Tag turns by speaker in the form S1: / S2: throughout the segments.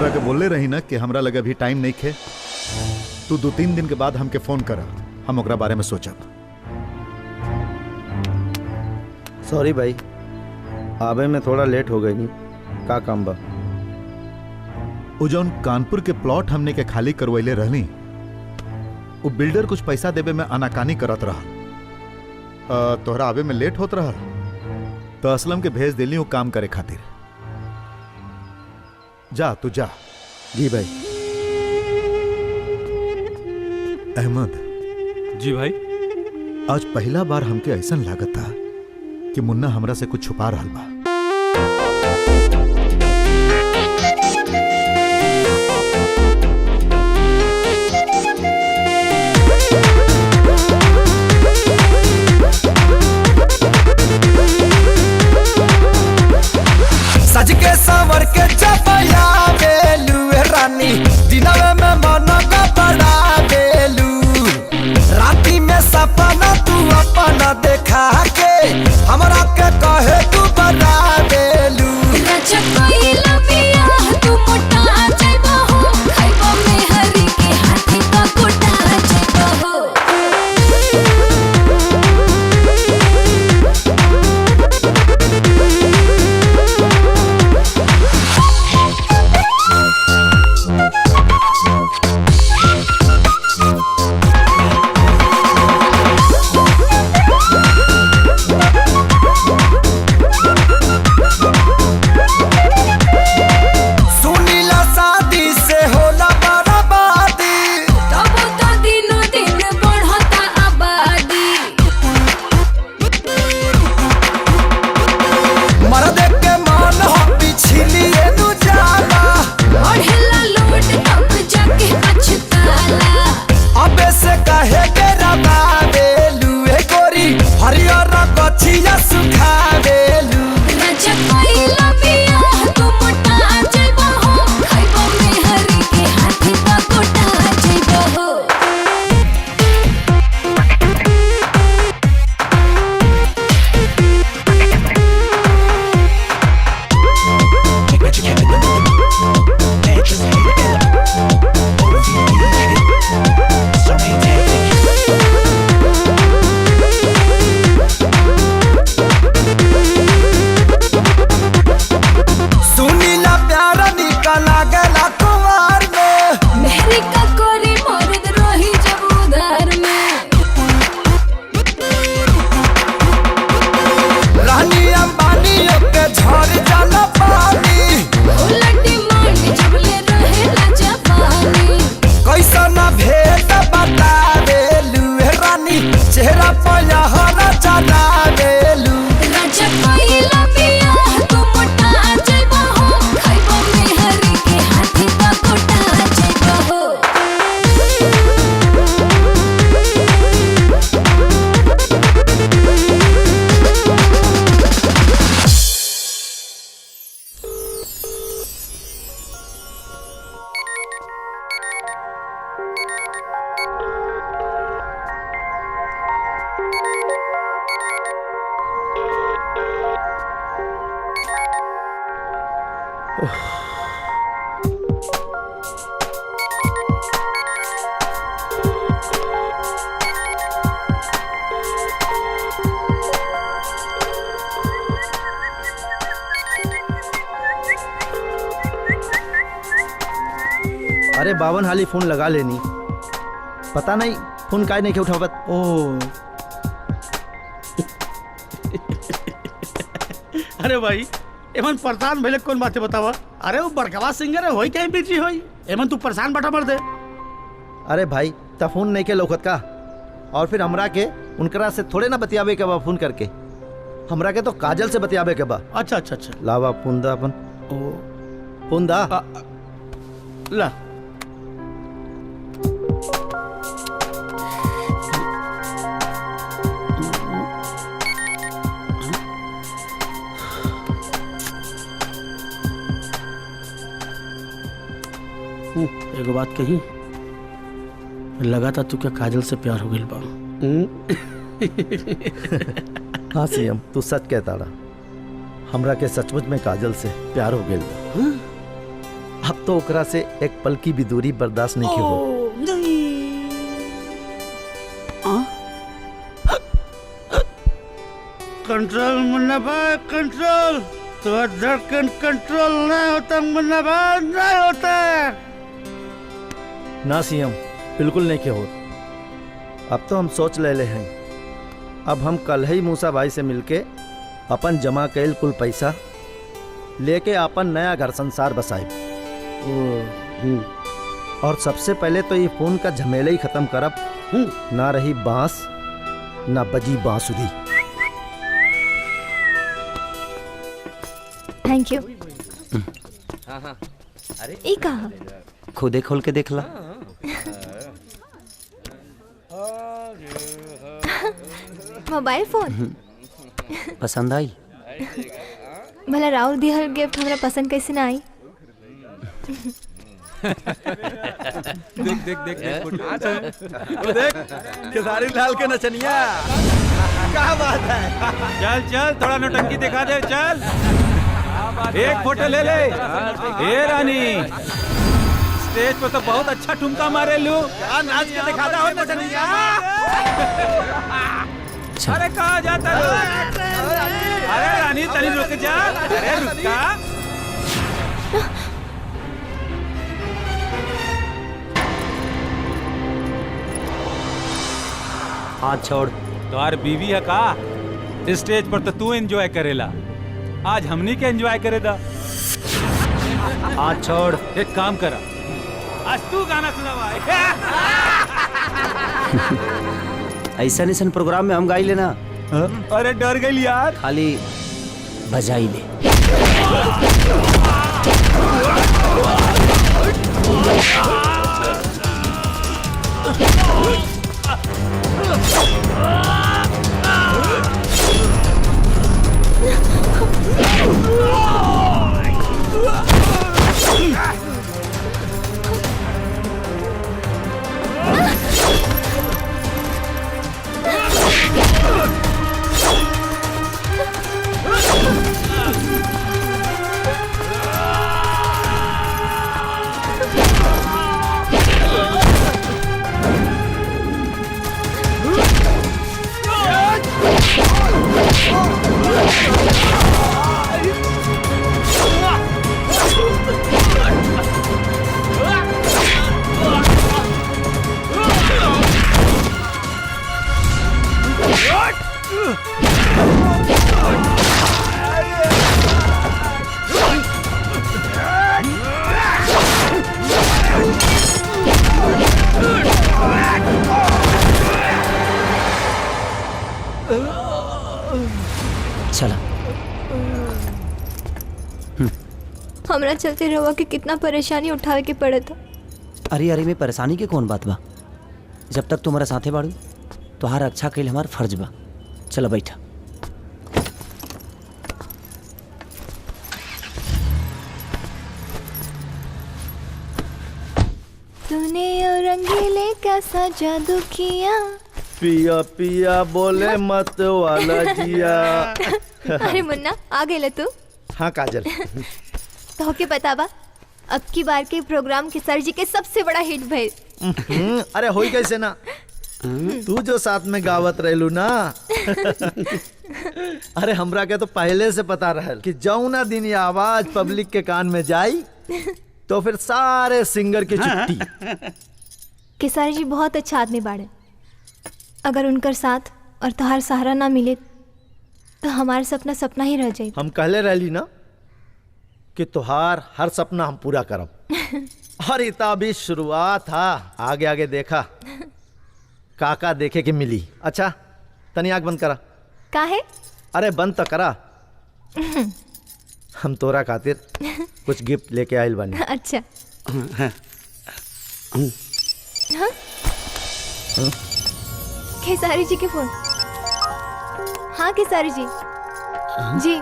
S1: तोहरा के बोले रही ना कि हमरा लगे अभी टाइम नहीं खे। तू 2-3 दिन के बाद हमके फोन करा, हम ओकरा बारे में सोचब।
S2: सॉरी भाई, आवे में थोड़ा लेट हो गई। नहीं का काम बा?
S1: वो जौन कानपुर के प्लॉट हमने के खाली करवैले रहनी, वो बिल्डर कुछ पैसा देवे में आनाकानी करत रहा। तोहरा आवे में लेट होत रहा तो असलम के भेज दिली वो काम करे खातिर। जा तू जा।
S2: जी भाई।
S1: अहमद।
S3: जी भाई।
S1: आज पहला बार हमके ऐसा लागत था कि मुन्ना हमरा से कुछ छुपा रहा बा।
S4: सज के सावर के चपया बेलू रानी, दिनवे में मन का बड़ा बेलू, राती में सपना तू अपना देखा के हमरा के कहे तू बड़ा बेलू। तू मोटा जइबा हो, खाइबा में हरी के हाथी का कोटा जइबा हो।
S2: अरे 52 हाली फोन लगा लेनी, पता नहीं फोन काहे नहीं के उठावत।
S3: ओ अरे भाई एमन परेशान भइले कौन बातें बतावा? अरे वो बड़कवा सिंगर है, होई कहीं बिजी होई, एमन तू परेशान बटा मर दे।
S2: अरे भाई ता फोन नहीं के लौकत का? और फिर हमरा के उनकरा से थोड़े ना बतियावे के बा फोन करके, हमरा के तो काजल से बतियावे के बा।
S3: अच्छा अच्छा अच्छा।
S2: लावा फोन दा अपन।
S3: ओ
S2: फोन दा।
S3: ला एगो बात कही, लगा था तू क्या काजल से प्यार हो गई बा?
S2: हाँ सीएम तू सच कहता रहा, हमरा के सचमुच में काजल से प्यार हो गया। अब तो ओकरा से एक पल की भी दूरी बर्दाश्त नहीं की हो।
S3: कंट्रोल मुन्ना भाई कंट्रोल। तो धड़कन कंट्रोल नहीं होता मुन्ना भाई, नहीं होता।
S2: ना सीएम, बिल्कुल नहीं के हो। अब तो हम सोच ले हैं, अब हम कल ही मूसा भाई से मिलके अपन जमा कैल कुल पैसा लेके अपन नया घर संसार बसाए। और सबसे पहले तो ये फोन का झमेला ही खत्म करब। ना रही बांस ना बजी बांसुरी।
S5: Thank you. ये कहा
S6: खुदे खोल के देख ला।
S5: मोबाइल फोन
S6: पसंद आई?
S5: भला राउर दिहल गिफ्ट हमरा पसंद कैसे ना आई?
S7: देख देख देख देख वो देख खेसारी लाल के नचनिया।
S2: क्या बात है?
S7: चल चल थोड़ा नौटंकी दिखा दे। चल एक फोटो ले ले। ए रानी, स्टेज पर तो बहुत अच्छा ठुमका मारे लू। क्या नाच के दिखाता हो नचनिया? अरे कहाँ जाता है? अरे रानी तनी रुक जा। अरे रुक जा।
S6: हाथ छोड़।
S7: तुम्हार बीवी है का? स्टेज पर तो तू एंजॉय करेला, आज हमनी के एंजॉय करे दा।
S6: हाथ छोड़।
S7: एक काम करा, आज तू गाना सुनावा।
S6: ऐसा नहीं प्रोग्राम में हम गाई लेना।
S7: अरे डर गई यार।
S6: खाली बजाई ले। चला।
S5: हमरा चलते रहुआ के कितना परेशानी उठावे के पड़े था।
S6: अरे अरे में परेशानी के कौन बात बा? जब तक तुम्हारा साथे बाड़ू तुहार अच्छा कैल हमार फर्ज बा। चलो बैठा।
S5: तूने और रंगीले कैसा जादू किया।
S2: पिया पिया बोले मत वाला जिया।
S5: अरे मुन्ना आ गए तू।
S2: हाँ काजल।
S5: तो के पता बा अब की बार के प्रोग्राम के सर जी के सबसे बड़ा हिट भइल।
S2: अरे होई कैसे ना, तू जो साथ में गावत रहलू ना। अरे हमरा के तो पहले से पता रहल कि जौना दिन ये आवाज पब्लिक के कान में जाई तो फिर सारे सिंगर की छुट्टी।
S5: केसारी जी बहुत अच्छा आदमी बाड़े। अगर उनकर साथ और तोहार सहारा ना मिले तो हमारा सपना सपना ही रह जाए।
S2: हम कहले रहली ना कि तुहार हर सपना हम पूरा करब। और इतना भी शुरुआत था, आगे आगे देखा काका देखे के मिली। अच्छा तनी आँख बंद करा।
S5: काहे?
S2: अरे बंद तो करा। हम तोरा खातिर कुछ गिफ्ट लेके आइल बानी।
S5: अच्छा हाँ? केसारी जी के फोन। हाँ केसारी जी जी।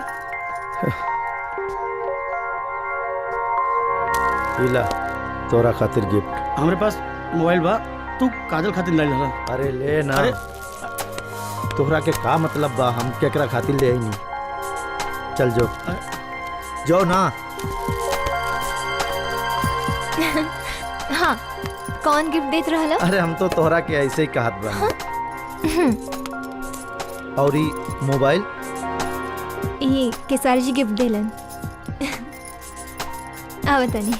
S2: इला तोरा खातिर गिफ्ट।
S3: हमारे पास मोबाइल बा, तू काजल खातिर ले ला।
S2: अरे ले ना।
S3: अरे
S2: तोहरा के का मतलब बा, हम केकरा खातिर ले आई नहीं। चल जो जो ना।
S5: हाँ, कौन गिफ्ट देत रहला?
S2: अरे हम तो तोहरा के ऐसे ही कहत बा। और ई मोबाइल
S5: ये केसारी जी गिफ्ट देलन। आवत तनी।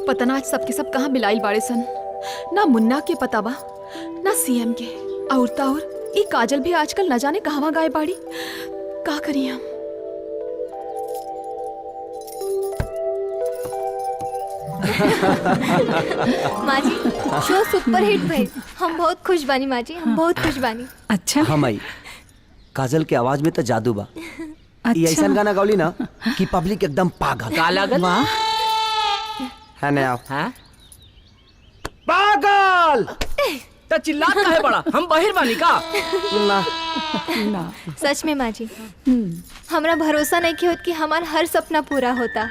S8: पता ना आज सबके सब कहाँ बिलाइल बाड़े सन। ना मुन्ना के पता बा ना सीएम के, और ताउर ई काजल भी आजकल न जाने कहवा गायब बाड़ी। का करी हम?
S5: माँ जी, शो सुपर हिट भइल। हम बहुत खुश बानी माँ जी, हम बहुत खुश बानी।
S9: अच्छा
S6: हाँ माई, काजल के आवाज में तो जादू बा। ये ऐसा गाना गावली ना कि पब्लिक एकदम पागल।
S9: का लागल?
S6: है ना आप?
S9: हाँ?
S6: पागल
S9: तो चिल्लात काहे बड़ा? हम बाहर बानी का?
S6: ना
S9: ना।
S5: सच में माँ जी, हमरा भरोसा नहीं कि होत कि हमार हर सपना पूरा होता।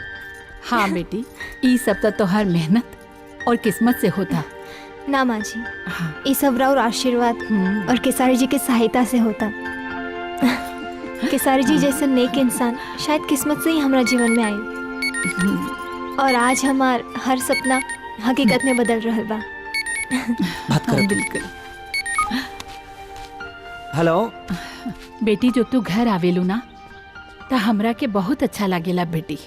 S10: हाँ बेटी, ई सब तो तोहर मेहनत और किस्मत से होता।
S5: ना माँ जी, ये सब और आशीर्वाद और केसारी जी के सहायता से होता। केसारी जी जैसे नेक इंसान शायद किस्मत से ही हमारा जीवन में आए, और आज हमार हर सपना हकीकत में बदल रहा बा।
S6: बात करो।
S10: बिल्कुल।
S6: हेलो
S10: बेटी, जो तू घर आवेलू ना तो हमरा के बहुत अच्छा लागेला बेटी।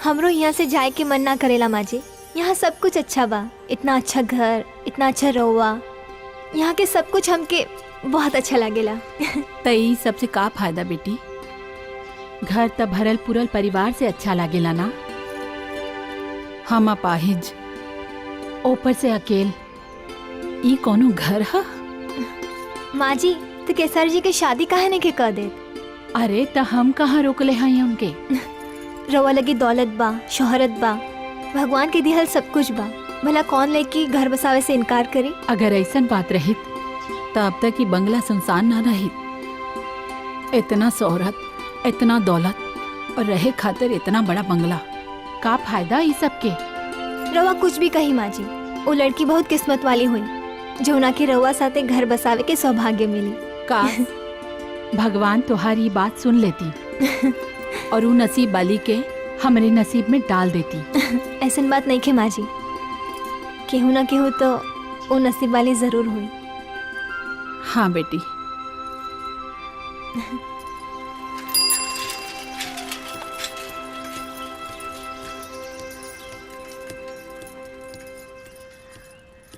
S5: हमरो यहाँ से जाए के मन ना करेला माँ जी। यहाँ सब कुछ अच्छा बा, इतना अच्छा घर, इतना अच्छा रउआ, यहाँ के सब कुछ हमके बहुत अच्छा लागेला।
S10: तो ई सबसे का फायदा बेटी? घर त भरल पुरल परिवार से अच्छा लागेला ना। हम अपाहिज, ऊपर से अकेल, ई कोनो घर है?
S5: माँ जी, तो केसारी जी के शादी काहे नहीं के कर दे?
S10: अरे तो हम कहाँ रोकले हैं उनके?
S5: रवा लगी दौलत बा, शोहरत बा, भगवान के दिहल सब कुछ बा, भला कौन लेके घर बसावे से इनकार करी?
S10: अगर ऐसा बात रही तो अब तक ही बंगला सुनसान ना रही। इतना शोहरत, इतना दौलत और रहे खातिर इतना बड़ा बंगला, का फायदा इस सब के?
S5: रवा कुछ भी कही माँ जी, वो लड़की बहुत किस्मत वाली हुई जो ना के रवा साथे घर बसावे के सौभाग्य मिली।
S10: का भगवान तुम्हारी बात सुन लेती और वो नसीब वाली के हमारे नसीब में डाल देती।
S5: ऐसा बात नहीं खे माँ जी, केहू ना केहू तो वो नसीब वाली जरूर हुई।
S10: हाँ बेटी।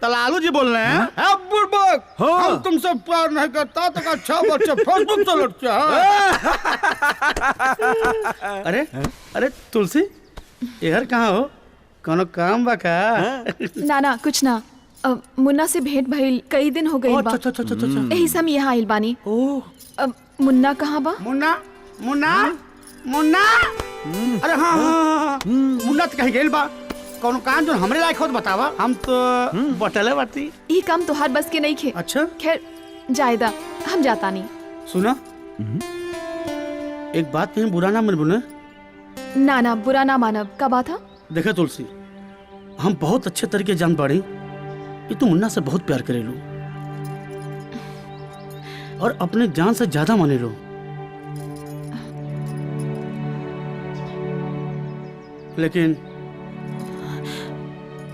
S3: लालू जी बोल रहे हैं? हाँ? बुड़बक, हम तुमसे प्यार नहीं करता तो अच्छा बच्चा फेसबुक चलता है। अरे अरे तुलसी, इधर कहाँ हो? कोनो काम बा का?
S8: ना ना कुछ ना, मुन्ना से भेंट भइल कई दिन हो गई बा। यही से हम यहाँ आइल बानी। मुन्ना कहाँ बा?
S3: मुन्ना मुन्ना मुन्ना, अरे हाँ हाँ मुन्ना तो कहीं गेल बा। कौन काम जो हमरे लायक हो तो बतावा, हम तो बटले बाटी।
S8: ये काम तोहार बस के नहीं खे।
S3: अच्छा
S8: खैर जायदा, हम जाता नहीं।
S3: सुना, एक बात कहीं बुरा ना मन बोले।
S8: ना ना बुरा ना मानब। का बात है?
S3: देखे तुलसी, हम बहुत अच्छे तरीके जान पड़ी कि तू मुन्ना से बहुत प्यार करे लो और अपने जान से ज्यादा माने लो,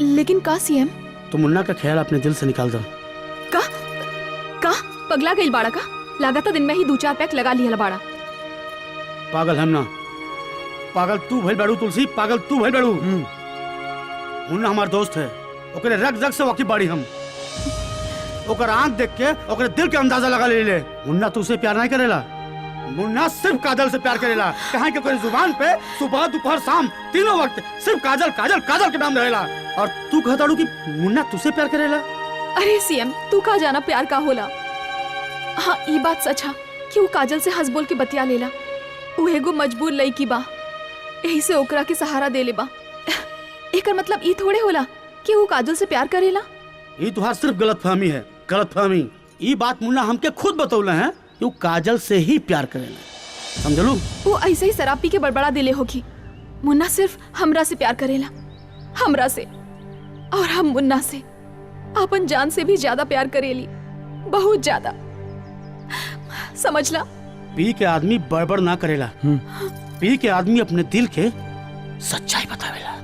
S8: लेकिन का सीएम?
S3: तो मुन्ना का ख्याल अपने दिल से निकाल दो।
S8: का पगला गई बाड़ा का? लागता दिन में ही 2-4 पैक लगा लिया बाड़ा।
S3: पागल हम ना, पागल तू भइल बाड़ू तुलसी, पागल तू भइल बाड़ू। मुन्ना हमार दोस्त है, ओकरे रग रग से वाकिफ बाड़ी हम। ओकर आंख देख के ओकरे दिल के अंदाजा लगा ले। मुन्ना तू से प्यार नहीं करेला, मुन्ना सिर्फ काजल से प्यार करेला। कहाँ के ओकरे जुबान पे सुबह दोपहर शाम तीनों वक्त सिर्फ काजल काजल काजल के नाम रहेला। और तू कहताड़ू कि मुन्ना तुझसे प्यार करेला?
S8: अरे सीएम, तू का जाना प्यार का होला। हाँ ये बात सच है कि वो काजल से हंस बोल के बतिया लेला। वो एगो मजबूर लड़की बा, यही से ओकरा के सहारा दे ले बा। एकर मतलब ई थोड़े होला कि वो काजल से प्यार करेला।
S3: ये तुहार सिर्फ गलतफहमी है, गलतफहमी। ये बात मुन्ना हमके खुद बतौले हैं कि वो काजल से ही प्यार करेला, समझलू?
S8: वो ऐसे ही शराब पी के बड़बड़ा दिले होगी। मुन्ना सिर्फ हमरा से प्यार करेला, हमरा से। और हम मुन्ना से अपन जान से भी ज्यादा प्यार करेली, बहुत ज्यादा। समझला?
S3: पी के आदमी बड़बड़ ना करेला, पी के आदमी अपने दिल के सच्चाई बतावेला।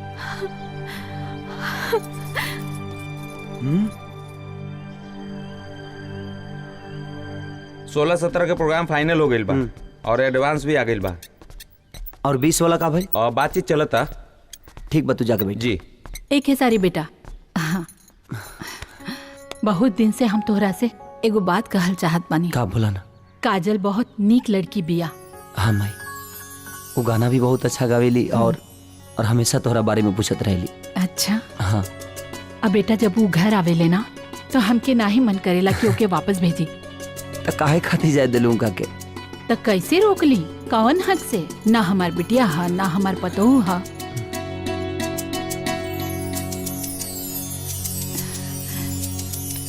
S11: 16-17 के प्रोग्राम फाइनल हो गइल बा और एडवांस भी आ गइल बा।
S6: और 20 वाला का भाई?
S11: और बातचीत चलता।
S6: ठीक बा, तू जाके बैठ।
S11: जी।
S10: एक है सारी बेटा। हाँ, बहुत दिन से हम तोहरा से एगो बात कहल चाहत बानी।
S6: का बोला ना?
S10: काजल बहुत नीक लड़की बिया।
S6: हाँ माई, वो गाना भी बहुत अच्छा गावेली और हमेशा तोहरा बारे में पूछत रहेली।
S10: अच्छा।
S6: हाँ।
S10: अब बेटा जब वो घर आवेले ना तो हमके ना ही मन करेला कि ओके वापस भेजी।
S6: तो काहे खाती जाए दिलूं का के?
S10: तो कैसे रोक ली? कौन हक से? ना हमार बिटिया हा, ना हमार पतोहू हा।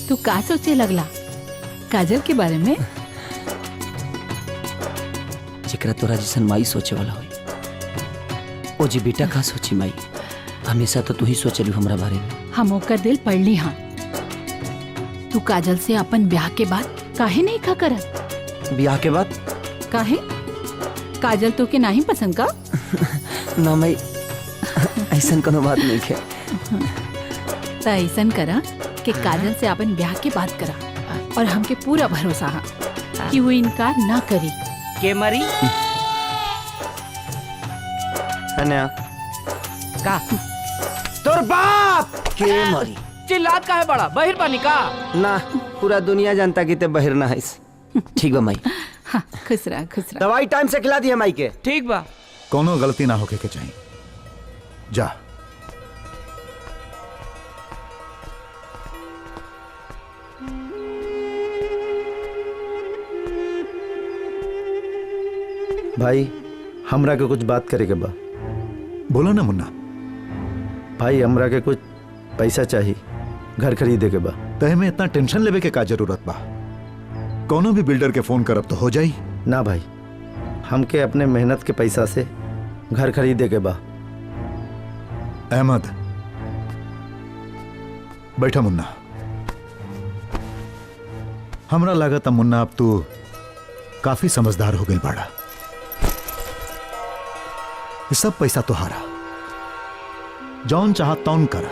S10: तू का सोचे लगला काजल के बारे में?
S6: जेकरा तोरा जैसन माई सोचे वाला हुई, ओ जी बेटा का सोची माई? हमेशा तो तू ही सोचलू हमरा बारे में।
S10: हम ओकर दिल पढ़ ली। हाँ, तू काजल से अपन ब्याह के बाद काहे नहीं खा करत?
S6: ब्याह के बाद?
S10: काहे? काजल तो के नहीं पसंद का?
S6: ना माई, ऐसन कोनो बात नहीं है।
S10: तो ऐसन करा कि काजल से अपन ब्याह के बात करा और हमके पूरा भरोसा है कि वो इनकार ना करी।
S6: के मरी? अन्या
S9: का
S6: तोर बाप के मरी?
S9: चिल्लात का है बड़ा बहिर पानी का?
S6: ना, पूरा दुनिया जानता कि ते बहिर ना है। ठीक बा माई।
S10: हाँ, खुश रहा, खुश रहा।
S6: दवाई टाइम से खिला दिया माई के?
S9: ठीक बा।
S1: कोनो गलती ना होके के चाहिए। जा।
S2: भाई हमरा के कुछ बात करे के बा।
S1: बोलो ना मुन्ना।
S2: भाई हमरा के कुछ पैसा चाहिए, घर खरीदे के बा।
S1: तहे में इतना टेंशन लेवे के का जरूरत बा? कोनो भी बिल्डर के फोन करब तो हो जाई।
S2: ना भाई, हमके अपने मेहनत के पैसा से घर खरीदे के बा।
S1: अहमद, बैठा मुन्ना। हमरा लागत मुन्ना अब तू काफी समझदार हो गई बाड़ा। ये सब पैसा तुहारा, जौन चाह तौन करा।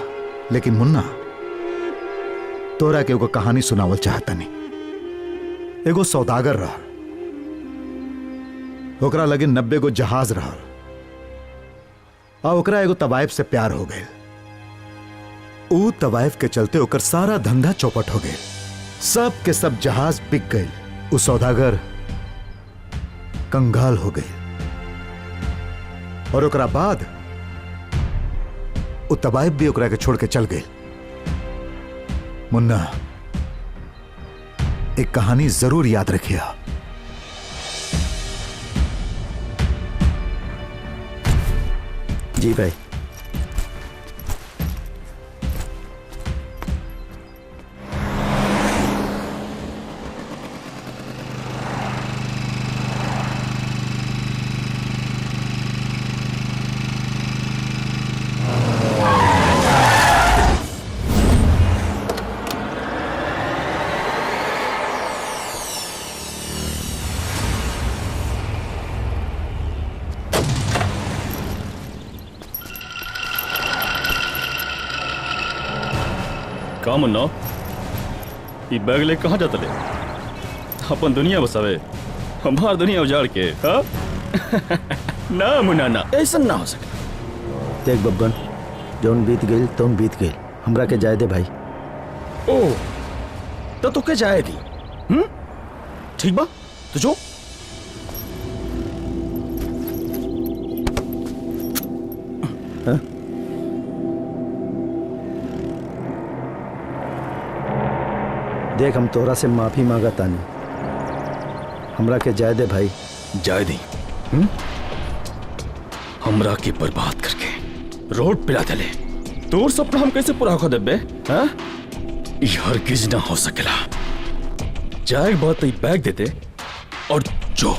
S1: लेकिन मुन्ना, तोरा के एगो कहानी सुनावल चाहता नहीं। एगो सौदागर रहा, ओकरा लगे 90 गो जहाज रहा और ओकरा एगो तवायफ से प्यार हो गए। ऊ तवायफ के चलते ओकर सारा धंधा चौपट हो गए। सब के सब जहाज बिक गए। ऊ सौदागर कंगाल हो गए और ओकरा बाद ऊ तवायफ भी ओकरा के छोड़ के चल गए। मुन्ना, एक कहानी जरूर याद रखिया।
S2: जी भाई।
S12: का मुन्ना, ये बैग ले कहाँ जाता ले? अपन दुनिया बसावे, हमार दुनिया उजाड़ के। हाँ? ना मुन्ना ना, ऐसा ना हो सके।
S2: देख बब्बन, जौन बीत गई तौन बीत गई, हमरा के जाए दे भाई।
S12: ओ, तो के जाएगी? ठीक बा, तो जो
S2: हाँ? देख, हम तोहरा से माफी मांगा तानी, हमरा के जाए दे भाई।
S12: जाए दी? हमरा के बर्बाद करके रोड पिला दले, तोर सपना हम कैसे पूरा हो देबे? हाँ? ये हरगिज ना हो सकेला। जाए बात बैग देते और जो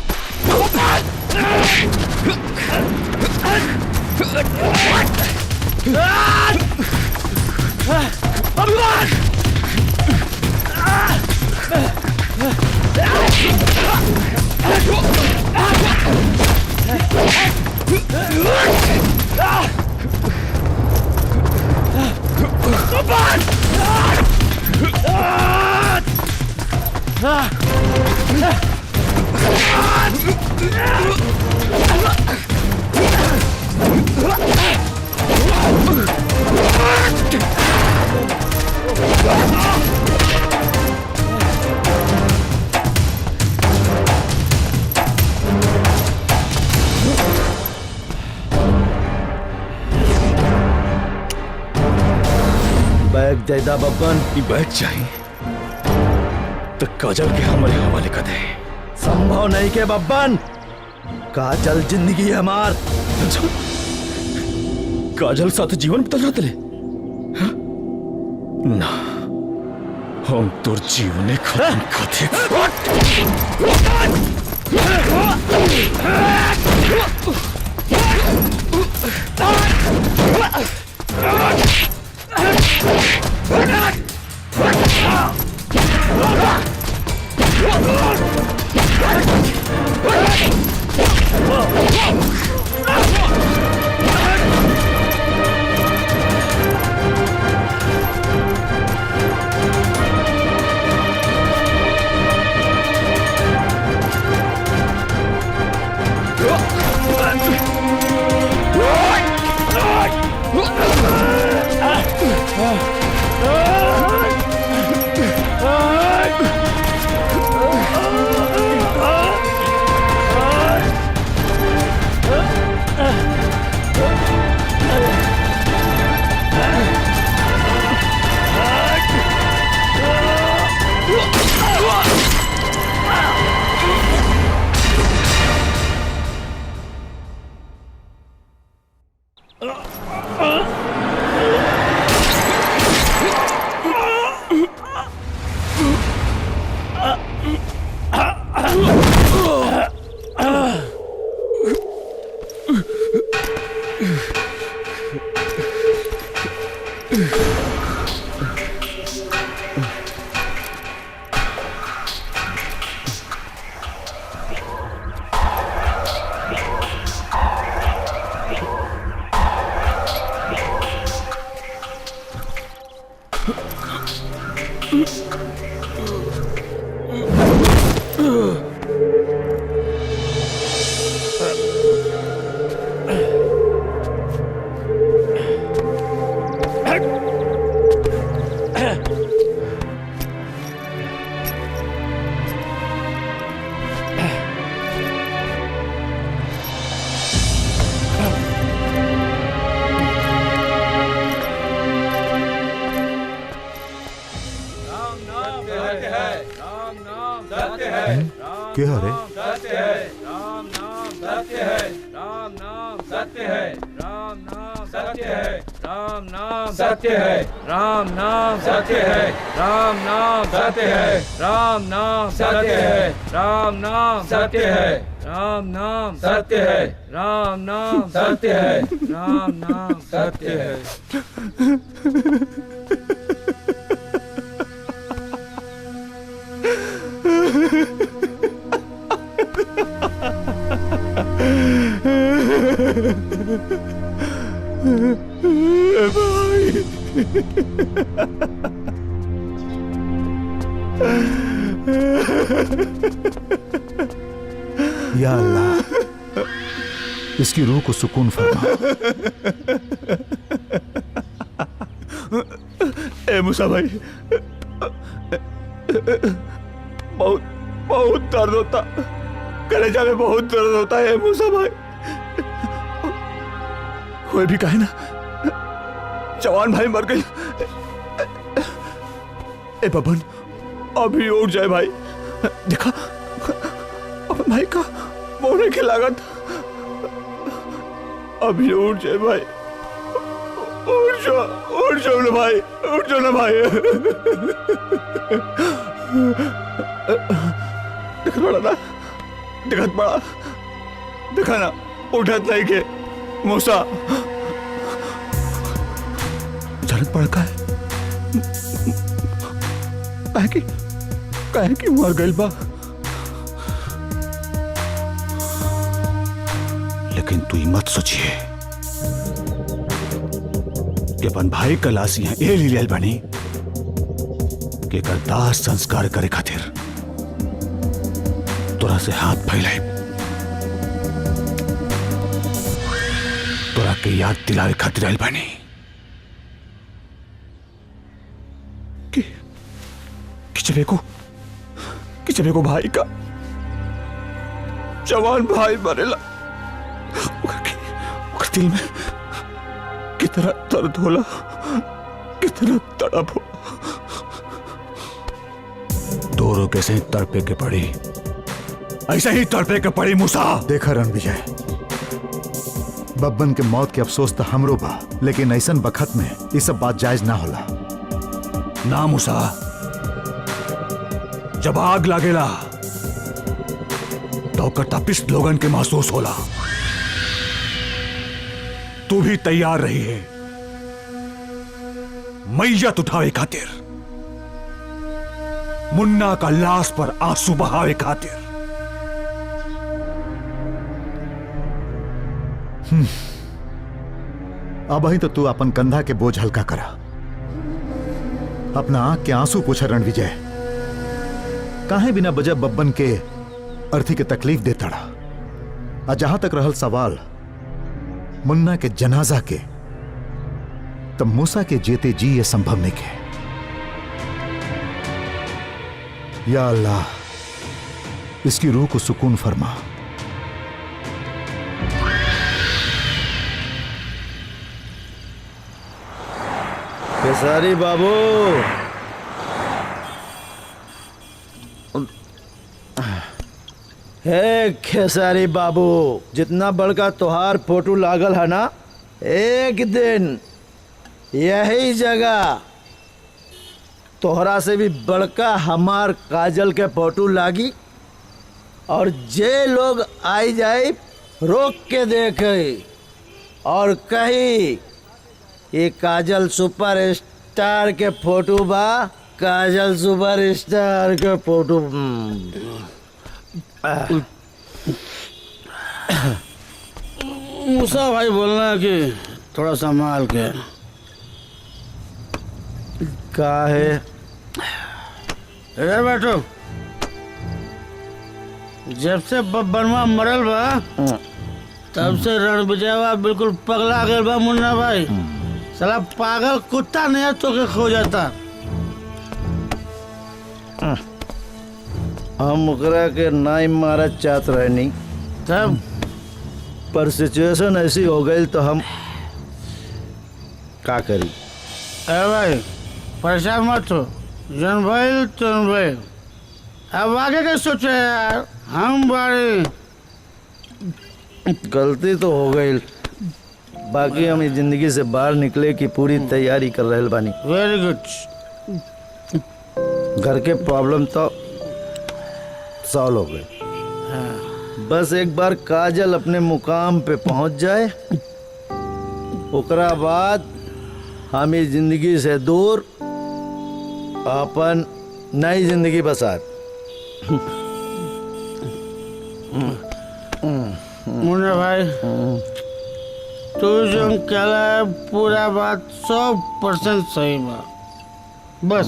S2: बैग दे दा बब्बन।
S12: बैग चाहिए तो काजल के हमारे हवाले कर दे।
S2: संभव नहीं के बब्बन, काजल जिंदगी है हमार।
S12: काजल साथ जीवन बदल रहा हाँ? ना हम तोर जीवने खत्म कर
S1: क्या रे?
S7: सत्य है, राम नाम सत्य है, राम नाम सत्य है, राम नाम सत्य है, राम नाम सत्य है, राम नाम सत्य है, राम नाम सत्य है, राम नाम सत्य है, राम नाम सत्य है, राम नाम सत्य है, राम नाम सत्य है, राम नाम सत्य है।
S1: या अल्लाह, इसकी रूह को सुकून फरमा।
S12: ए मूसा भाई, बहुत बहुत दर्द होता, कलेजा में बहुत दर्द होता है मूसा भाई। कोई भी कहे ना, जवान भाई मर गई। ए बबन, अभी उठ जाए भाई। देखा अपन भाई का मोने की लागत। अभी उठ जाए भाई, उठ जाओ ना भाई, उठ जाओ ना भाई। दिखत बड़ा ना, दिखत बड़ा, दिखा ना, उठत नहीं के मूसा। जरूरत पड़ का है काहे की मर गइल बा। लेकिन तू ही मत सोचिए कि अपन भाई का लाश यहाँ ए लियल बनी कि एकर दाह संस्कार करे खातिर तोरा से हाथ फैलाए, तोरा के याद दिलावे खातिर आइल बनी कि जब को भाई का जवान भाई मरेला ओकर दिल में कितना दर्द होला, कितना तड़प हो। दोनों कैसे तड़पे के पड़ी, ऐसे ही तड़पे के पड़ी मूसा।
S1: देखा रणविजय, बब्बन के मौत के अफसोस तो हमरो बा, लेकिन ऐसन बखत में ये सब बात जायज ना होला।
S12: ना मूसा, जब आग लागेला तो ओकर तपिश लोगन के महसूस होला। तू भी तैयार रही है मैयत उठावे खातिर, मुन्ना का लाश पर आंसू बहावे खातिर।
S1: अब ही तो तू अपन कंधा के बोझ हल्का करा, अपना आंख के आंसू पूछा रणविजय। काहे बिना वजह बब्बन के अर्थी के तकलीफ देता रहा। और जहां तक रहल सवाल मुन्ना के जनाजा के, तब मूसा के जेते जी ये संभव नहीं के। या अल्लाह, इसकी रूह को सुकून फरमा।
S2: खेसारी बाबू, हे खेसारी बाबू, जितना बड़का तोहार फोटो लागल है ना, एक दिन यही जगह तोहरा से भी बड़का हमार काजल के फोटो लागी, और जे लोग आई जाए रोक के देखे और कही ये काजल सुपर स्टार के फोटो बा, काजल सुपर स्टार के फोटो।
S3: मूसा भाई बोलना है कि थोड़ा संभाल के।
S2: का है?
S3: इधर बैठो। जब से बब्बनवा मरल बा तब से रणविजयवा बिल्कुल पगला गया बा मुन्ना भाई। साला पागल कुत्ता नहीं तो के खो जाता।
S2: हम ओकरा के नाई मारा चाहत रहनी,
S3: तब
S2: पर सिचुएशन ऐसी हो गई तो हम का करी।
S3: अरे भाई परेशान मत हो, जन भाई तुम भाई। अब आगे क्या सोचे यार, हम बारी।
S2: गलती तो हो गई, बाकी हम इस जिंदगी से बाहर निकले की पूरी तैयारी कर रहे बानी।
S3: Very good.
S2: घर के प्रॉब्लम तो सॉल्व हो गए। बस एक बार काजल अपने मुकाम पे पहुंच जाए, ओकरा बाद हम इस जिंदगी से दूर अपन नई जिंदगी बसात।
S3: मुन्ना भाई, तू जो कहला है पूरा बात 100% सही बा। बस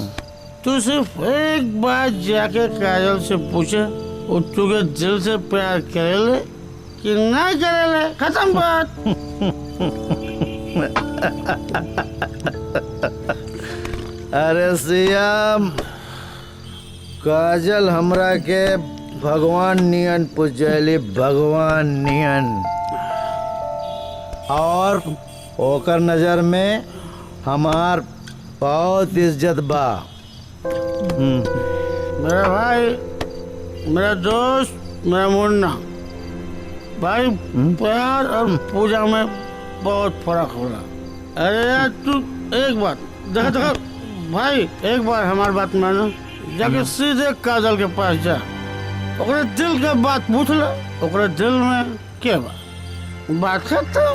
S3: तू सिर्फ एक बार जाके काजल से पूछे वो तुझे दिल से प्यार करेले कि नहीं करेले, खत्म बात।
S2: अरे सियाम, काजल हमरा के भगवान नियन पूजली, भगवान नियन। और ओकर नजर में हमार बहुत इज्जत बा।
S3: मेरा भाई, मेरा दोस्त, मेरा मुन्ना भाई, प्यार और पूजा में बहुत फर्क होला। अरे यार तू एक बात देखा देखा भाई, एक बार हमारी बात मानो, जाके सीधे काजल के पास जा, ओकरे दिल के बात पूछ ले, ओकरे दिल में क्या बात खत्म।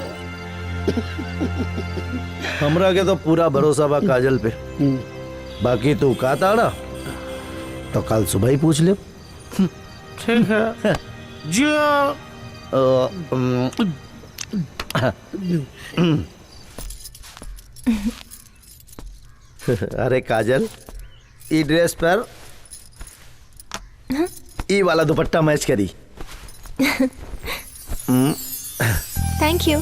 S2: हमरा के तो पूरा भरोसा बा काजल पे। बाकी तू का ताड़ा तो कल सुबह ही पूछ ले।
S3: ठीक है जो
S2: अरे काजल, ई ड्रेस पर ई वाला दुपट्टा मैच करी।
S5: Thank you.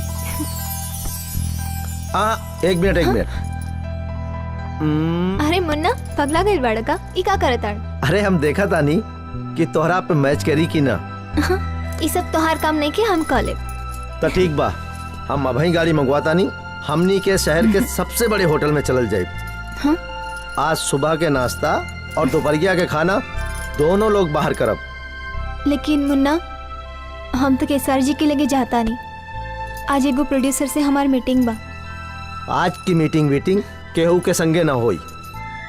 S2: हाँ एक मिनट।
S5: अरे मुन्ना पगला गई बड़ा का ई का करता?
S2: अरे हम देखा तानी कि तोहरा पे मैच करी कि ना।
S5: ई सब तोहार काम नहीं के हम कॉले।
S2: तो ठीक बा, हम अभी गाड़ी मंगवा तानी, हमनी के शहर के सबसे बड़े होटल में चलल जाए।
S5: हाँ?
S2: आज सुबह के नाश्ता और दोपहरिया के खाना दोनों लोग बाहर करब।
S5: लेकिन मुन्ना हम तो केसर जी के लगे जाता नहीं। आज एगो प्रोड्यूसर से हमार मीटिंग बा।
S2: आज की मीटिंग केहू के संगे ना होई।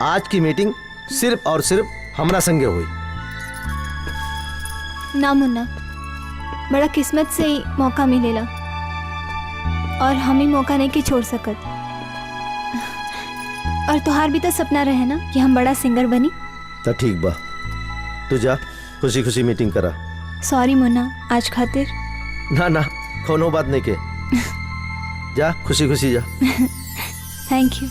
S2: आज की मीटिंग सिर्फ और सिर्फ हमरा संगे हुई।
S5: ना मुन्ना, बड़ा किस्मत से ही मौका मिलेला और हम ही मौका नहीं के छोड़ सकत। और तुहार भी तो सपना रहे ना कि हम बड़ा सिंगर बनी।
S2: तो ठीक बा, तू जा खुशी खुशी मीटिंग करा।
S5: सॉरी मुन्ना आज खातिर।
S2: ना कोनो बात नहीं के, जा खुशी खुशी जा।
S5: Thank you.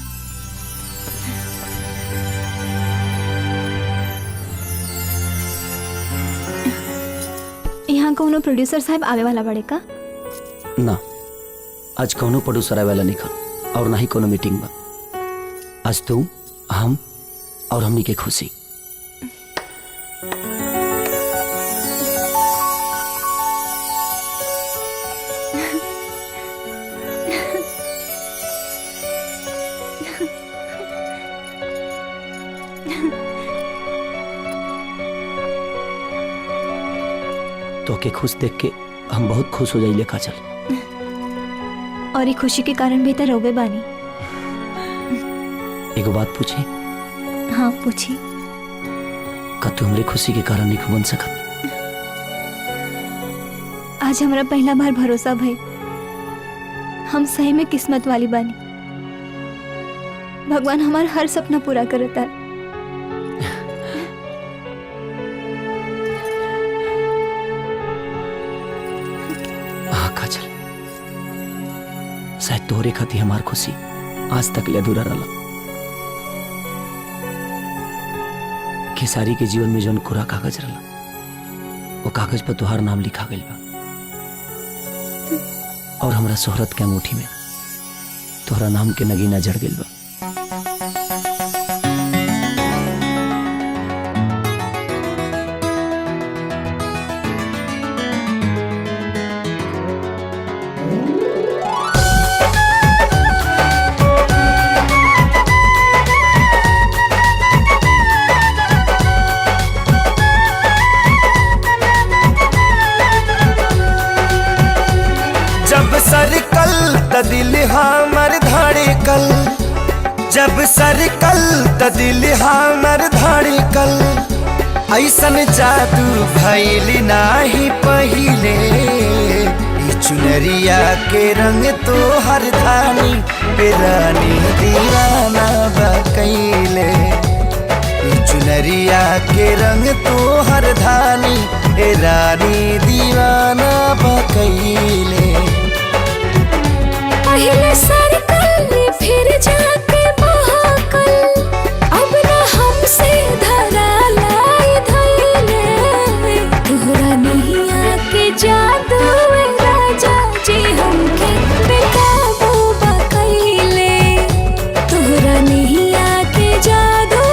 S5: यहाँ कोनो प्रोड्यूसर साहब आवे वाला बड़े का?
S6: ना, आज कोनो प्रोड्यूसर आवे वाला नहीं खा और ना ही कोनो मीटिंग बा। आज तू, हम और हमनी के खुशी। तो के खुश देख के हम बहुत खुश हो जाइले काजल।
S5: और ये खुशी के कारण भी तो रोबे बानी।
S6: एगो बात पूछी?
S5: हाँ पूछी।
S6: का तू हमरे खुशी के कारण नहीं बन सकत?
S5: आज हमारा पहला बार भरोसा भई हम सही में किस्मत वाली बानी। भगवान हमारा हर सपना पूरा करता है।
S6: शायद तोहरे खाती हमार खुशी आज तक ले अधूरा रहा। खेसारी के जीवन में जौन कोरा कागज रहा, वो कागज पर तुहार नाम लिखा गया बा और हमरा शोहरत के अंगूठी में तोहरा नाम के नगीना जड़ गइल बा।
S4: दिल हमर धड़कल, जब सरकल त दिल हमर धड़कल, ऐसन जादू भइल नाही पहिले। चुनरिया के रंग तो हर धानी पे रानी दीवाना बकैले। चुनरिया के रंग तो हर धानी पे रानी दीवाना बकैले।
S13: पहले सरकल फिर जाके महाकल, अब ना हमसे धरा लाई धैले। तोहरा नहीं आके जादू राजा जी हमके बेकाबू बकैले। तोहरा नहीं आके जादू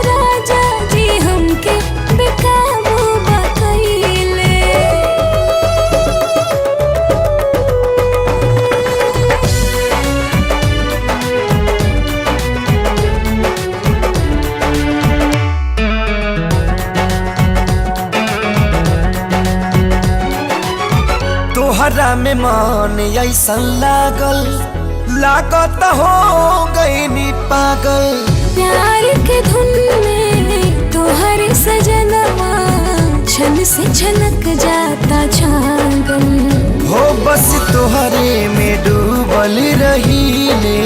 S13: राजा जी हमके बेकाबू बकैले।
S4: तोहरा में मन ऐसन लागल, लागत हो गई पागल।
S13: प्यार के धुन में तोहर सजनवा छन से छनक जाता छागल।
S4: हो बस तोहरे में डूबल रहीले।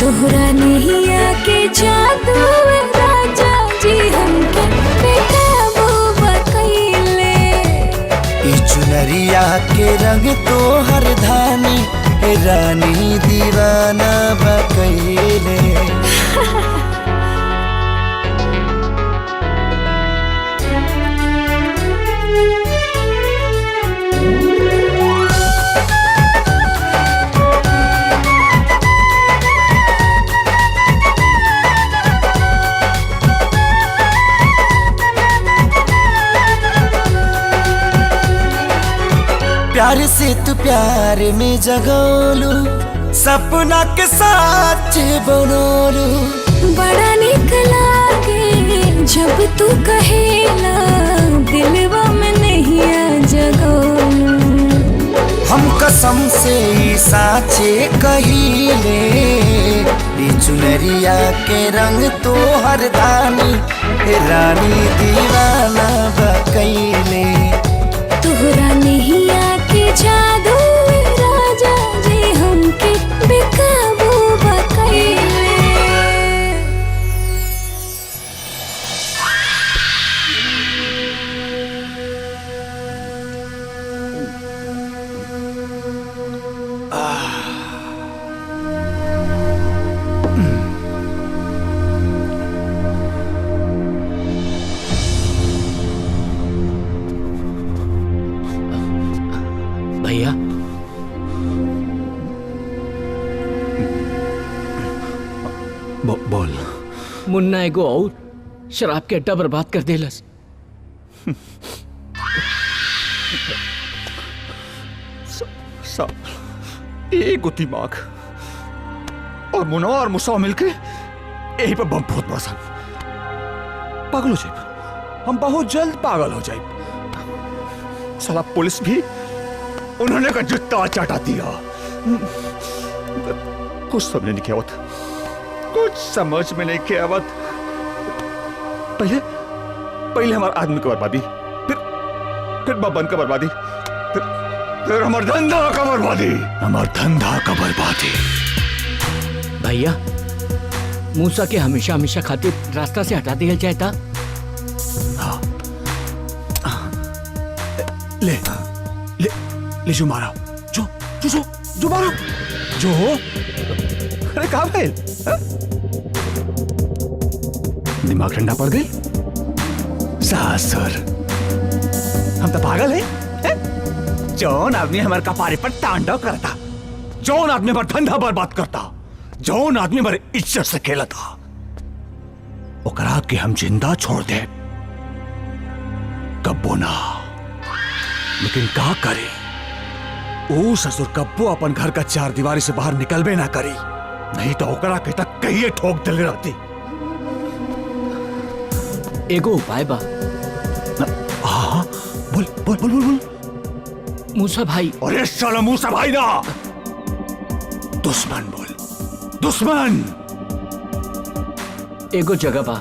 S13: तोहरा नहीं आके जादू
S4: रंग तो हर धानी ए रानी दीवाना बकैले। प्यार से तू प्यार में जगोलू सपना के साथ बनोलू।
S13: बड़ा निक लागे जब तू कहेला दिलवा में नहीं आ जगोलू।
S4: हम कसम से साचे कहिले चुनरिया के रंग तो हर दानी रानी दीवाना बकैले।
S13: तोहरा नहीं आके जादू राजा जी हमके बेकाबू बकैले।
S6: भैया
S12: बोल।
S6: मुन्ना एगो और शराब के अड्डा बर्बाद कर देलस।
S12: एगो दिमाग और मुन्ना और मुसा मिलके यही पर बम फोड़ पड़सन। पागल हो जाए, हम बहुत जल्द पागल हो जाए। साला पुलिस भी उन्होंने का जुत्ता चाटा दिया। कुछ समझ नहीं आवत, कुछ समझ में नहीं आवत। पहले हमारे आदमी की बर्बादी, फिर बबन का बर्बादी, फिर हमारे धंधा का बर्बादी, हमारे धंधा का बर्बादी।
S6: भैया मूसा के हमेशा हमेशा खातिर रास्ता से हटा दिया जाए था।
S12: ले ले ले जो मारा, जो जो जो जो मारा, जो अरे कहाँ गए? दिमाग ठंडा पड़ गई सासुर। हम तो पागल है? जौन आदमी हमारे कपारे पर तांडव करता, जौन आदमी हमारा धंधा बर्बाद करता, जौन आदमी हमारे इज्जत से खेला था, ओकरा के हम जिंदा छोड़ दे कब्बो ना। लेकिन का करे, ओ ससुर कब्बो अपन घर का चार दीवारी से बाहर निकलबे ना करी, नहीं तो ओकरा के तक कहिए ठोक दिले रहती।
S6: एगो उपाय बा।
S12: हाँ बोल बोल बोल बोल बोल।
S6: मूसा भाई।
S12: अरे साला मूसा भाई ना, दुश्मन बोल, दुश्मन।
S6: एगो जगह बा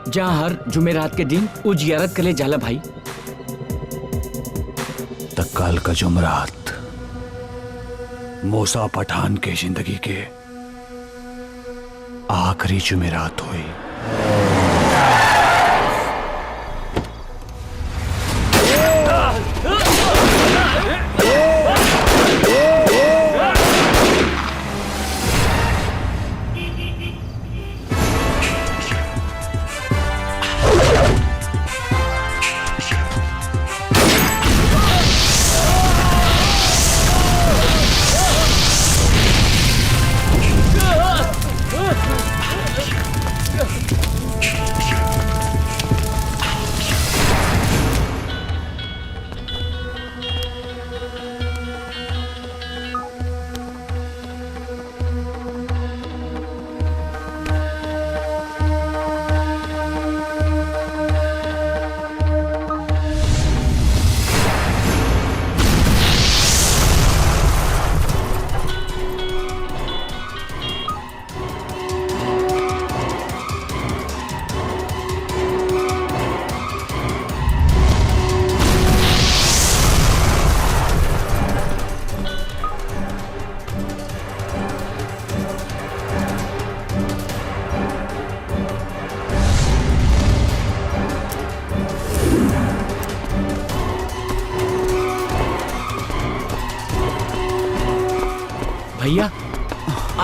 S6: जहां हर जुमेरात के दिन उ जियारत करे जाला भाई।
S12: कल का जुमरात मूसा पठान के जिंदगी के आखिरी जुमेरात हुई।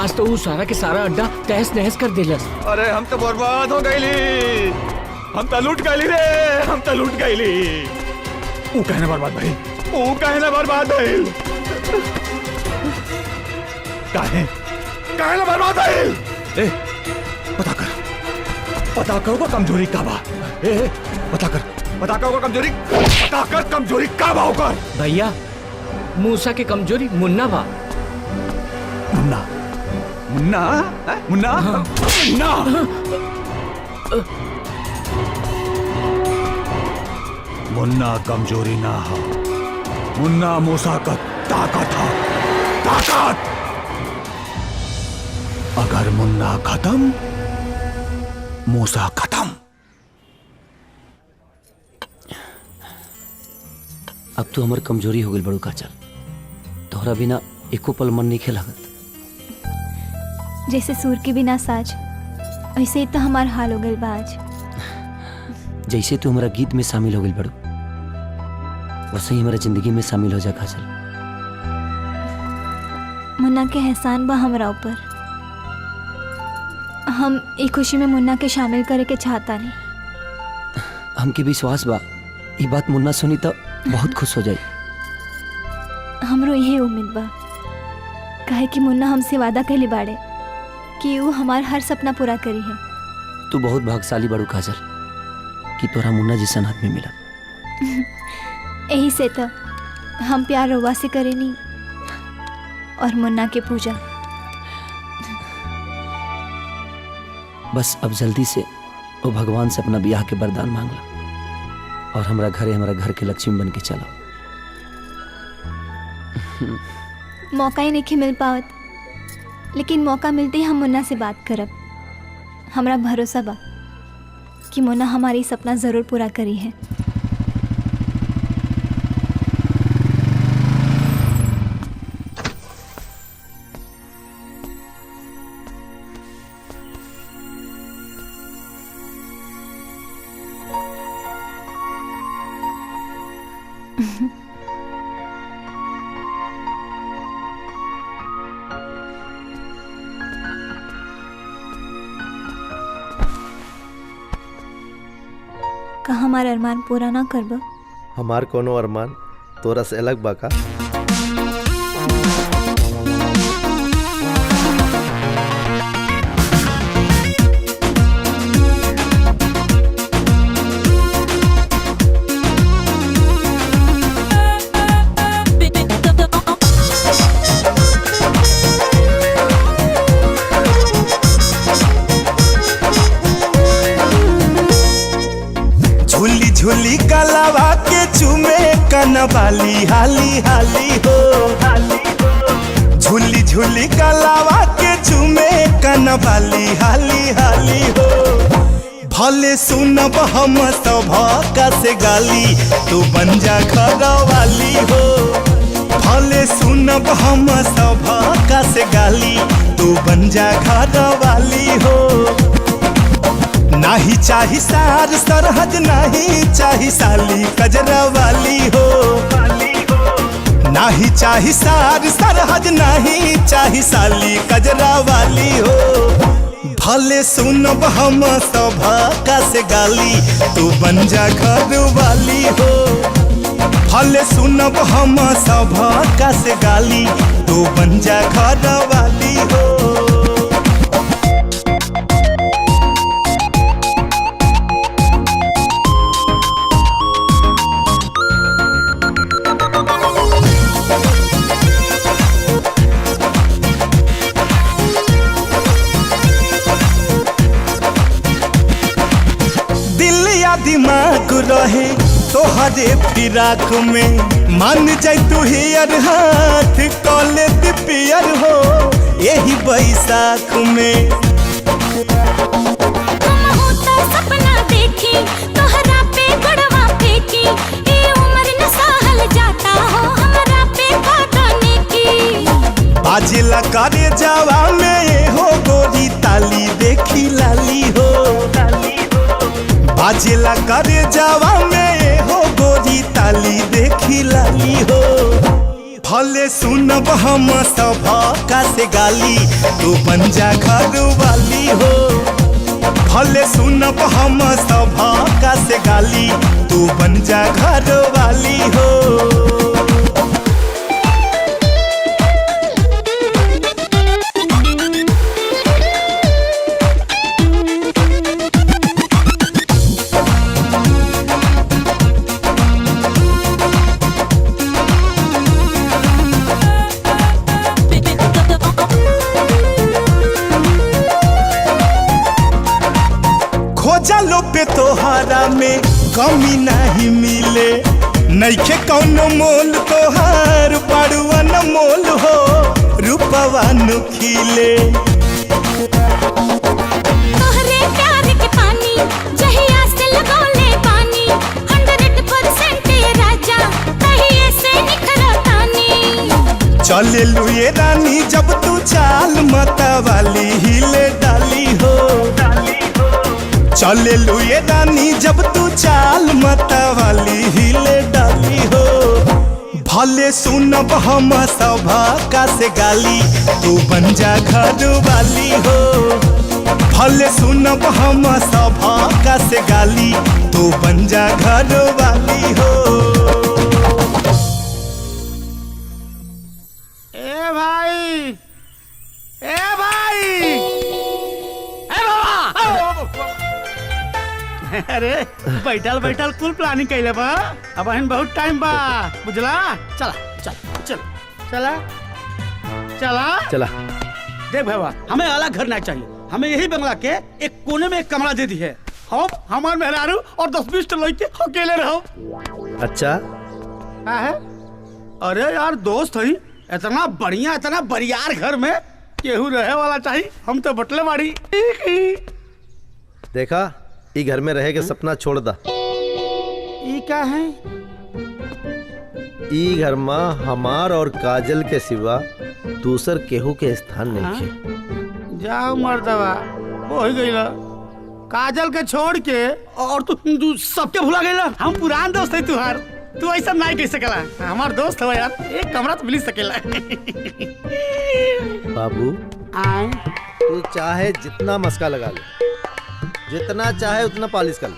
S14: आज तो वो सारा के सारा अड्डा तहस नहस कर दिलस।
S12: अरे हम तो बर्बाद हो गईली, हम तो लूट गईली रे, हम तो लूट गईली। वो कहने बर्बाद भाई, वो कहने बर्बाद भाई, काहे काहे बर्बाद भाई। ए पता कर वो कमजोरी का बा। ए पता कर वो कमजोरी, पता कर कमजोरी का बा होकर।
S14: भैया मूसा के कमजोरी मुन्ना बा।
S12: मुन्ना मुन्ना मुन्ना मुन्ना मुन्ना कमजोरी ना हो, मुन्ना मूसा का ताकत हो, ताकत। अगर मुन्ना खत्म मूसा खत्म।
S6: अब तो हमार कमजोरी हो गई बड़ू काजल, तोहरा बिना एको पल मन नहीं खेलागत।
S5: जैसे सूर के बिना साज, ऐसे ही तो हमार हाल हो गई बाज।
S6: जैसे तू हमारा गीत में शामिल हो गई बड़ू, वैसे ही हमारा जिंदगी में शामिल हो जा काजल।
S5: मुन्ना के एहसान बा हमरा ऊपर, हम एक खुशी में मुन्ना के शामिल करे के चाहता नहीं।
S6: हमके विश्वास बा ये बात मुन्ना सुनी तो बहुत खुश हो जाई।
S5: हमरो यही उम्मीद बा, काहे कि मुन्ना हमसे वादा कहले बाड़े कि वो हमार हर सपना पूरा करी है।
S6: तू बहुत भाग्यशाली बड़ू काजल कि तोरा मुन्ना जैसा आदमी मिला।
S5: यही से तो हम प्यार रवा से करेनी और मुन्ना के पूजा।
S6: बस अब जल्दी से वो भगवान से अपना ब्याह के वरदान मांग ला और हमारा घर के लक्ष्मी बन के चलो।
S5: मौका ही नहीं मिल पावत, लेकिन मौका मिलते ही हम मुन्ना से बात करब। हमरा भरोसा बा कि मुन्ना हमारी सपना जरूर पूरा करी है। का हमार अरमान पूरा ना करब?
S2: हमार कोनो अरमान तोरा से अलग बा का?
S4: झूली झूली कलावा के चूमे कनवाली हाली हाली हो। झूली झूली कलावा के चूमे कनवाली हाली हाली हो। भले सुनब हम सभा से गाली, तू बन जा घरवाली हो। भले सुनब हम सभा से गाली, तू बन जा घरवाली हो। नाही चाही सार सरहद, नहीं चाही साली कजरा वाली हो। नाही चाही सार सरहद, नहीं चाही साली कजरा वाली हो। भले सुनब हम सभा से गाली, तू बन जा घर वाली हो। भले सुनब हम सभा से गाली, तू बन जा घर वाली हो। दिमाग रहे तोहरे फिराक में, मान जाय तू हियर हाथ कॉले पियर हो यही बैसाख में।
S13: सपना देखी तोहरा पे गड़वा फेंकी, ये उम्र न सहल जाता हो हमरा पे कदने की।
S4: बाजिला करे जावा में ये हो गोरी ताली देखी लाली हो। बाजिला करे जावा में हो गोरी ताली देखी लाली हो।
S15: भले सुनब हम सभा का से गाली, तू बन जा घर वाली हो। भले सुनब हम सभा का से गाली, तू बन जा घर वाली हो। खोजलो पे तोहारा में कमी नहीं मिले, नइखे कौनो मोल तोहार बड़ुआ न मोल हो, रूपवा नुखिले।
S13: तोहरे प्यार के पानी जहिया से लगौले पानी, 100% राजा तहिए से निखरतानी।
S15: चले लुए रानी जब तू चाल मता वाली हिले डाली हो। चले लुए रानी जब तू चाल मता वाली हिले डाली हो। भले सुनब हम सभा का से गाली, तू बन जा घर वाली हो। भले सुनब हम सभा का से गाली, तू बन जा घर वाली हो।
S3: ए भाई, ए भाई, ए बाबा! अरे बैठल बैठल कुल प्लानिंग कैले बा, अब हन बहुत टाइम बा, बुझला? चला चल चल चला चला
S2: चला।
S3: देख भैया, हमें अलग घर नहीं चाहिए, हमें यही बंगला के एक कोने में एक कमरा दे दी है। हम हमार मेहरारू और 10-20 लड़के अकेले रहो।
S2: अच्छा
S3: है? अरे यार दोस्त है, इतना बढ़िया इतना बरियार घर में केहू रहे वाला चाहिए, हम तो बटले बाड़ी।
S2: देखा, ई घर में रहे के सपना छोड़ दा।
S3: ई क्या है?
S2: ई घर में हमार और काजल के सिवा दूसर केहू के स्थान नहीं है।
S3: जाओ मर्दवा, हो ही गई ला। काजल के छोड़ के और तू सबके भुला गई ला। हम पुरान दोस्त है तुहार, तू ऐसा नहीं कह सकेला। हमार दोस्त हो यार, एक कमरा तो मिल सकेला।
S2: बाबू तू चाहे जितना मस्का लगा ले, जितना चाहे उतना पालिश कर ले,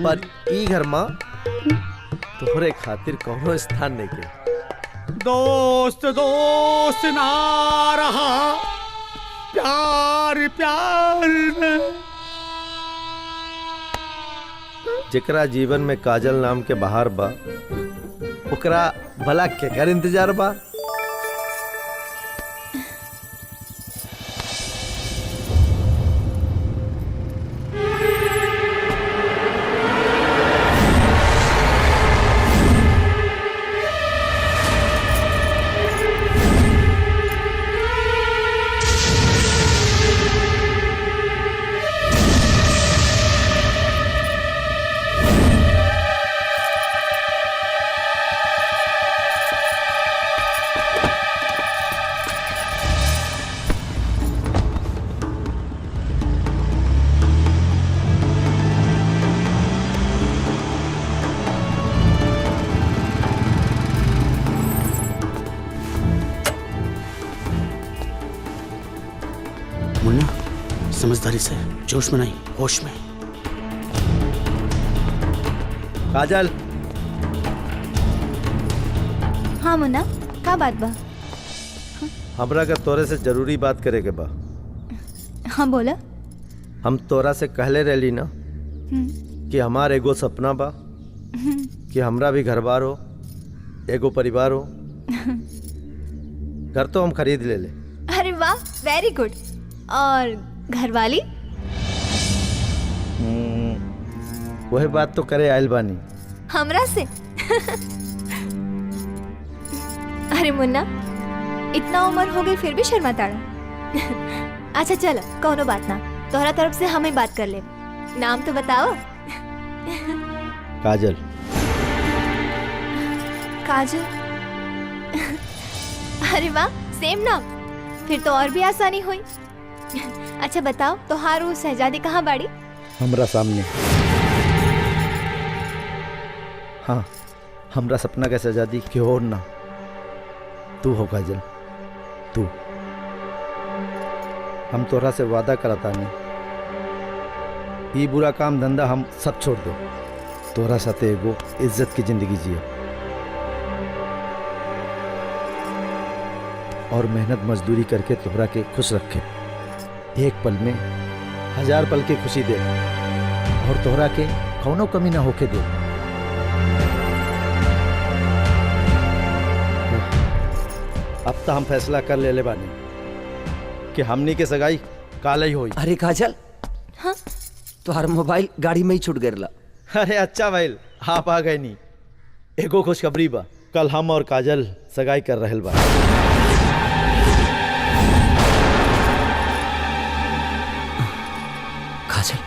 S2: पर ई घर में तोहरे खातिर कोनो स्थान नहीं के।
S3: दोस्त दोस्त ना रहा, प्यार प्यार न।
S2: जेकरा जीवन में काजल नाम के बहार बा, ओकरा भला केकर इंतजार बा?
S3: मुन्ना, समझदारी से, जोश में नहीं, होश में।
S2: काजल।
S5: हाँ मुन्ना, का बात बा?
S2: हमरा का तोरे से जरूरी बात करे के बा।
S5: हाँ बोला।
S2: हम तोरा से कहले रहली ना कि हमार एगो सपना बा कि हमरा भी घर बार हो, एगो परिवार हो। घर तो हम खरीद ले ले।
S5: अरे वाह, वेरी गुड। और घरवाली?
S2: वही बात तो करे आयल बानी
S5: हमरा से। अरे मुन्ना, इतना उम्र हो गई फिर भी शर्माताड़ा। अच्छा चलो, कोनो बात ना, तोहरा तरफ से हमें बात कर ले। नाम तो बताओ।
S2: काजल।
S5: काजल? अरे वाह, सेम नाम, फिर तो और भी आसानी हुई। अच्छा बताओ, तोहारू शहजादी कहाँ बाड़ी?
S2: हमरा सामने। हाँ, हमरा सपना का शहजादी की और ना, तू हो काजल, तू। हम तोरा से वादा करता नहीं, ये बुरा काम धंधा हम सब छोड़ दो, तोरा साथे एगो इज्जत की जिंदगी जियो और मेहनत मजदूरी करके तोहरा के खुश रखे। एक पल में 1000 पल की खुशी दे और तोहरा के कौनो कमी ना होके दे। अब तो हम फैसला कर ले बानी कि हमनी के सगाई काले ही होई।
S6: अरे काजल,
S5: हाँ?
S6: तुम्हारा मोबाइल गाड़ी में ही छूट गया।
S2: अरे अच्छा भाई, आप आ गए नी। एगो खुशखबरी बा, कल हम और काजल सगाई कर रहल बा।
S6: काजल,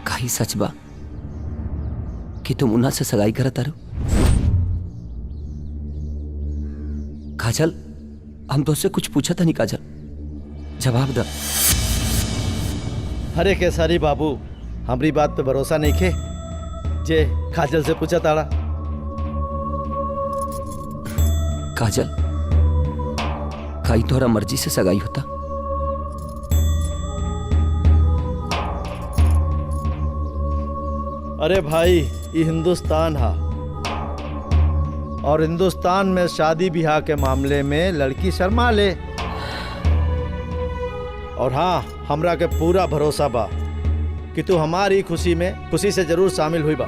S6: काई सच बा कि तुम उन्हा से सगाई करत तारो? काजल, हम तो उससे कुछ पूछा था नहीं। काजल, जवाब द।
S2: अरे केसारी बाबू, हमारी बात पे भरोसा नहीं खे जे काजल से पूछा ताड़ा।
S6: काजल, काई तोहरा मर्जी से सगाई होता?
S2: अरे भाई, ये हिंदुस्तान हा और हिंदुस्तान में शादी ब्याह के मामले में लड़की शर्मा ले। और हाँ, हमरा के पूरा भरोसा बा कि तू हमारी खुशी में खुशी से जरूर शामिल हुई बा।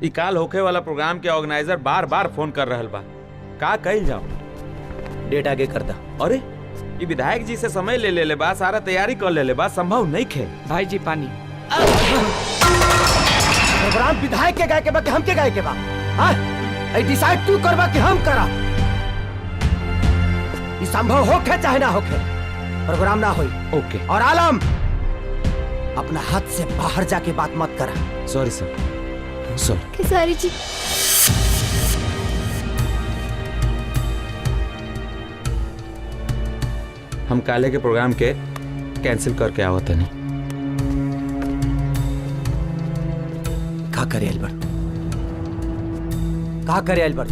S11: ई काल होखे वाला प्रोग्राम के ऑर्गेनाइजर बार बार फोन कर रहल बा, का कइल जाओ?
S6: डेट आगे कर दा।
S11: अरे ई विधायक जी से समय ले ले बा, सारा तैयारी कर ले बा, संभव नहीं खे।
S14: भाई जी पानी।
S4: प्रोग्राम विधायक के गाय के बा कि हम के गाय के बा? हां, ए डिसाइड तू करबा कि हम करा? ई संभव होखे चाहे ना होखे, प्रोग्राम ना होई।
S11: ओके।
S4: और आलम, अपना हाथ से बाहर जाके बात मत करा।
S11: सॉरी सर, सॉरी।
S5: खेसारी जी,
S11: हम काले के प्रोग्राम के कैंसिल करके आवत नहीं।
S6: का करे अल्बर्ट?
S4: का करे अल्बर्ट?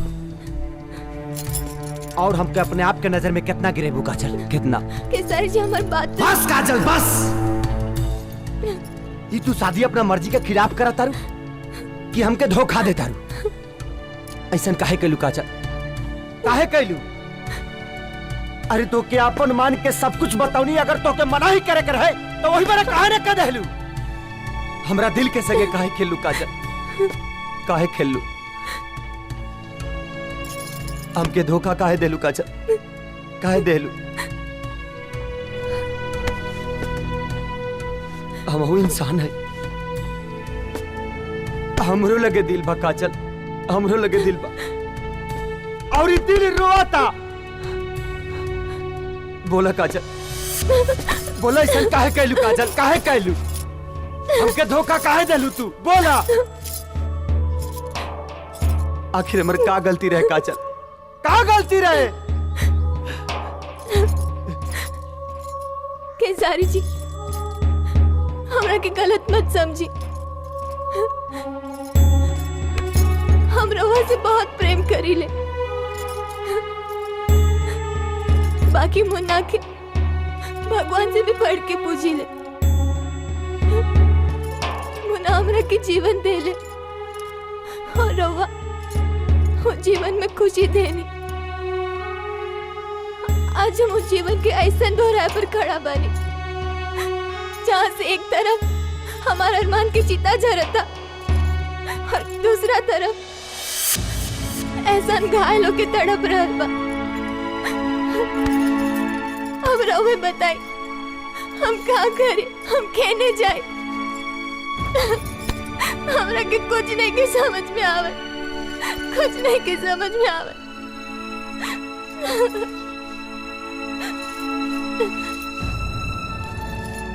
S4: और हमके अपने आप के नजर में कितना गिरेबू काजल? कितना?
S5: खेसारी जी हमारी बात तो...
S4: बस काजल बस। ये तू शादी अपना मर्जी के खिलाफ करा तारू कि हमके धोखा दे तारू?
S6: ऐसा काहे कैलू काजल?
S4: काहे कैलू? अरे तो के अपन मान के सब कुछ बताऊनी, अगर तो के मना ही करे कर है तो वही बारे काहे न कह देलू?
S6: हमरा दिल के सगे काहे खेलू काजल? काहे खेलू? हमके धोखा काहे देलू काजल? काहे देलू? हम इंसान है, हमरो लगे दिल बा काजल, हमरो लगे दिल बा।
S4: और ये दिल रोता।
S6: बोला काजल,
S4: बोला ऐसा काहे कैलू काजल? काहे कैलू? हमके धोखा काहे देलू तू? बोला।
S6: आखिर हमर का गलती रहे काजल?
S4: का गलती रहे?
S5: खेसारी जी, हमरा के गलत मत समझी। हम रवा से बहुत प्रेम करी ले, बाकी मुन्ना के भगवान से भी पढ़ के पूजी ले। मुन्ना हमरा के जीवन दे ले और रवा वो जीवन में खुशी देनी। आज हम उस जीवन के ऐसा दोहराए पर खड़ा बनी जहाँ से एक तरफ हमारा अरमान की चिता झरता और दूसरा तरफ एहसान घायल होके तड़प रहल बा। अब रउवे बताई, हम का करे, हम कहने जाए? हमरा के कुछ नहीं के समझ में आवे, कुछ नहीं के समझ में आवे।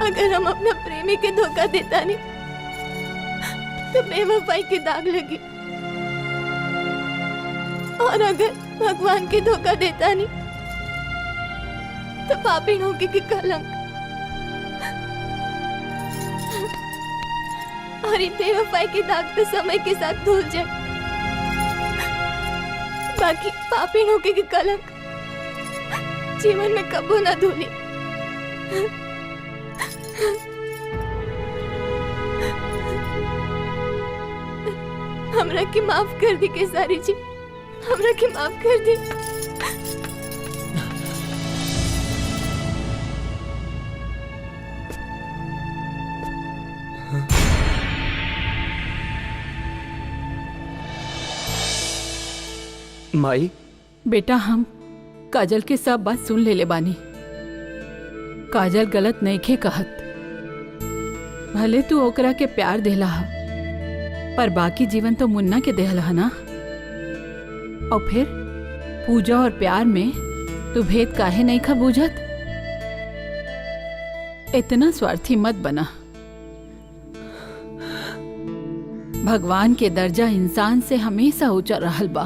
S5: अगर हम अपना प्रेमी के धोखा देता नहीं तो बेवफाई के दाग लगी, और अगर भगवान के धोखा देता नहीं तो पापी होके की कलंक। और ये बेवफाई के दाग तो समय के साथ धुल जाए, बाकी पापी होके की कलंक जीवन में कबो ना धुली। हमरा की माफ कर दी केसारी जी, हमरा की माफ कर दी।
S14: माई
S10: बेटा, हम काजल के सब बात सुन ले बानी। काजल गलत नइखे कहत। भले तू ओकरा के प्यार देला हा, पर बाकी जीवन तो मुन्ना के देहला हा ना। और फिर पूजा और प्यार में तू भेद काहे नहीं खा बूझत? इतना स्वार्थी मत बना। भगवान के दर्जा इंसान से हमेशा ऊंचा रहल बा।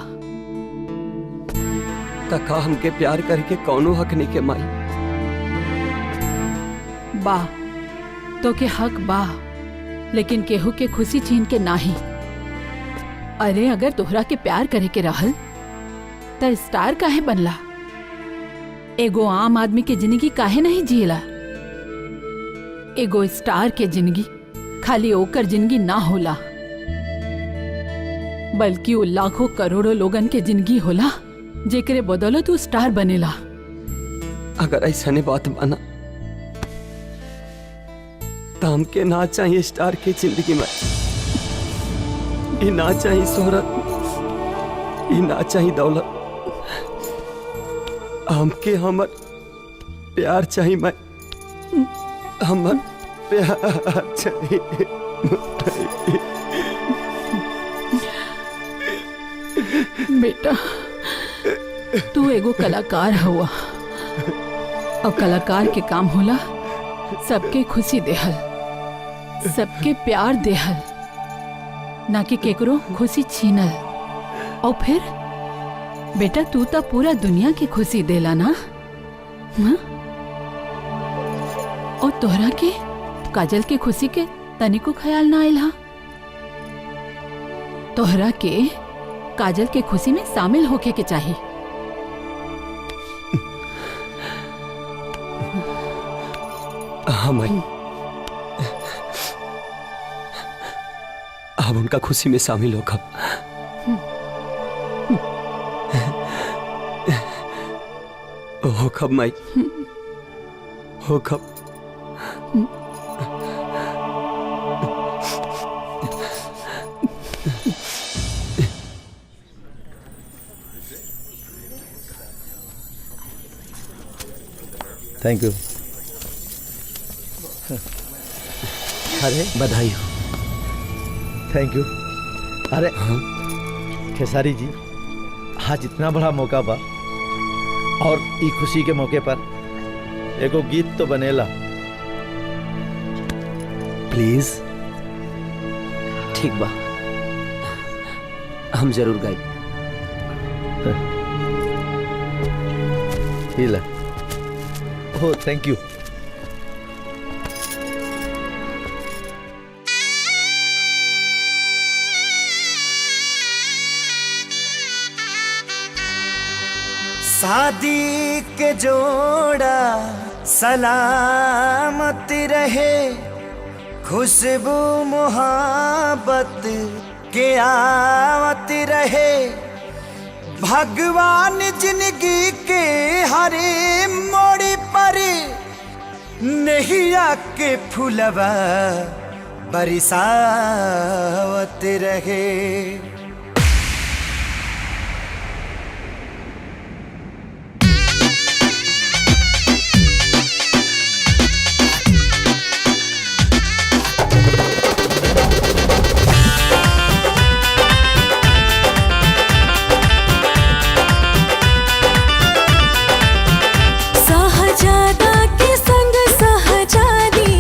S14: तका हमके प्यार करके कौनो हक नहीं के माई।
S10: बा तो के हक बा, लेकिन केहू के खुशी छीन के नाही। अरे अगर तोहरा के प्यार करे के रहल त स्टार काहे बनला? एगो आम आदमी के जिंदगी काहे नहीं जियला? एगो स्टार के जिंदगी खाली ओकर जिंदगी ना होला, बल्कि वो लाखों करोड़ों लोगन के जिंदगी होला जेकरे बदौलत तू स्टार बनेला।
S14: अगर ऐसा नहीं बात माना तो हमके ना चाहिए स्टार की जिंदगी में। ये ना चाहिए शोहरत, ये ना चाहिए दौलत। हमके हमर प्यार चाहिए मैं, हमर प्यार चाहिए।
S10: बेटा, तू एगो कलाकार हुआ, और कलाकार के काम होला सबके खुशी देहल, सबके प्यार देहल, ना कि केकरो खुशी छीनल। और फिर बेटा, तू तो पूरा दुनिया की खुशी देला ना। हाँ? और तोहरा के काजल के खुशी के तनिको ख्याल ना आइल हा? तोहरा के काजल के खुशी में शामिल होके के चाहिए।
S14: हाँ माई, अब उनका खुशी में शामिल होगा। हो कब माई, हो कब।
S2: Thank you. अरे
S14: बधाई हो।
S2: Thank you. अरे खेसारी जी, आज इतना बड़ा मौका बा, और ई खुशी के मौके पर एगो गीत तो बनेला।
S14: प्लीज। ठीक बा, हम जरूर गाएब।
S2: हीला। ओह, थैंक यू।
S4: शादी के जोड़ा सलामत रहे, खुशबू मोहब्बत के आवत रहे। भगवान जिंदगी के हरे मोड़ पर नैया के फुलवा बरसावत रहे।
S13: सहजादा के संग सहजादी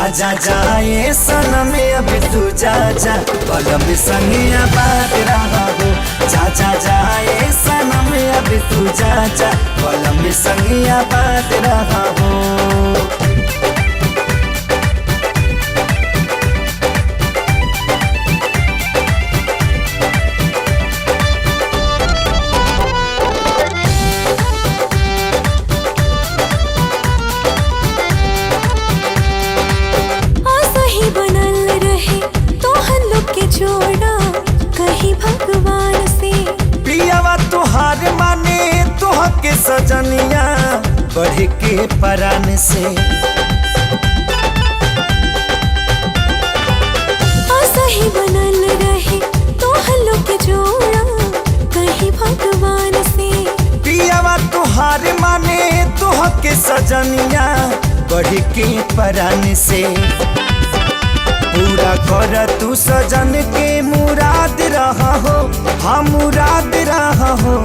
S4: जा जा जाए सनम अभी तू जा जा कलम संगिया बात रहा हो जा जा जाए सनम अभी तू जा जा कलम संगिया बात रहा हो
S13: जोड़ा कहीं भगवान से
S4: पियावा तुहार माने तुह के सजनिया बढ़ के परान से
S13: सही बनल रहे तो हल्लो के जोड़ा कहीं भगवान से
S4: पियावा तुहार माने तुह के सजनिया बढ़ के परान से पूरा कर तू सजन के मुराद रहा हो हाँ मुराद रहा हो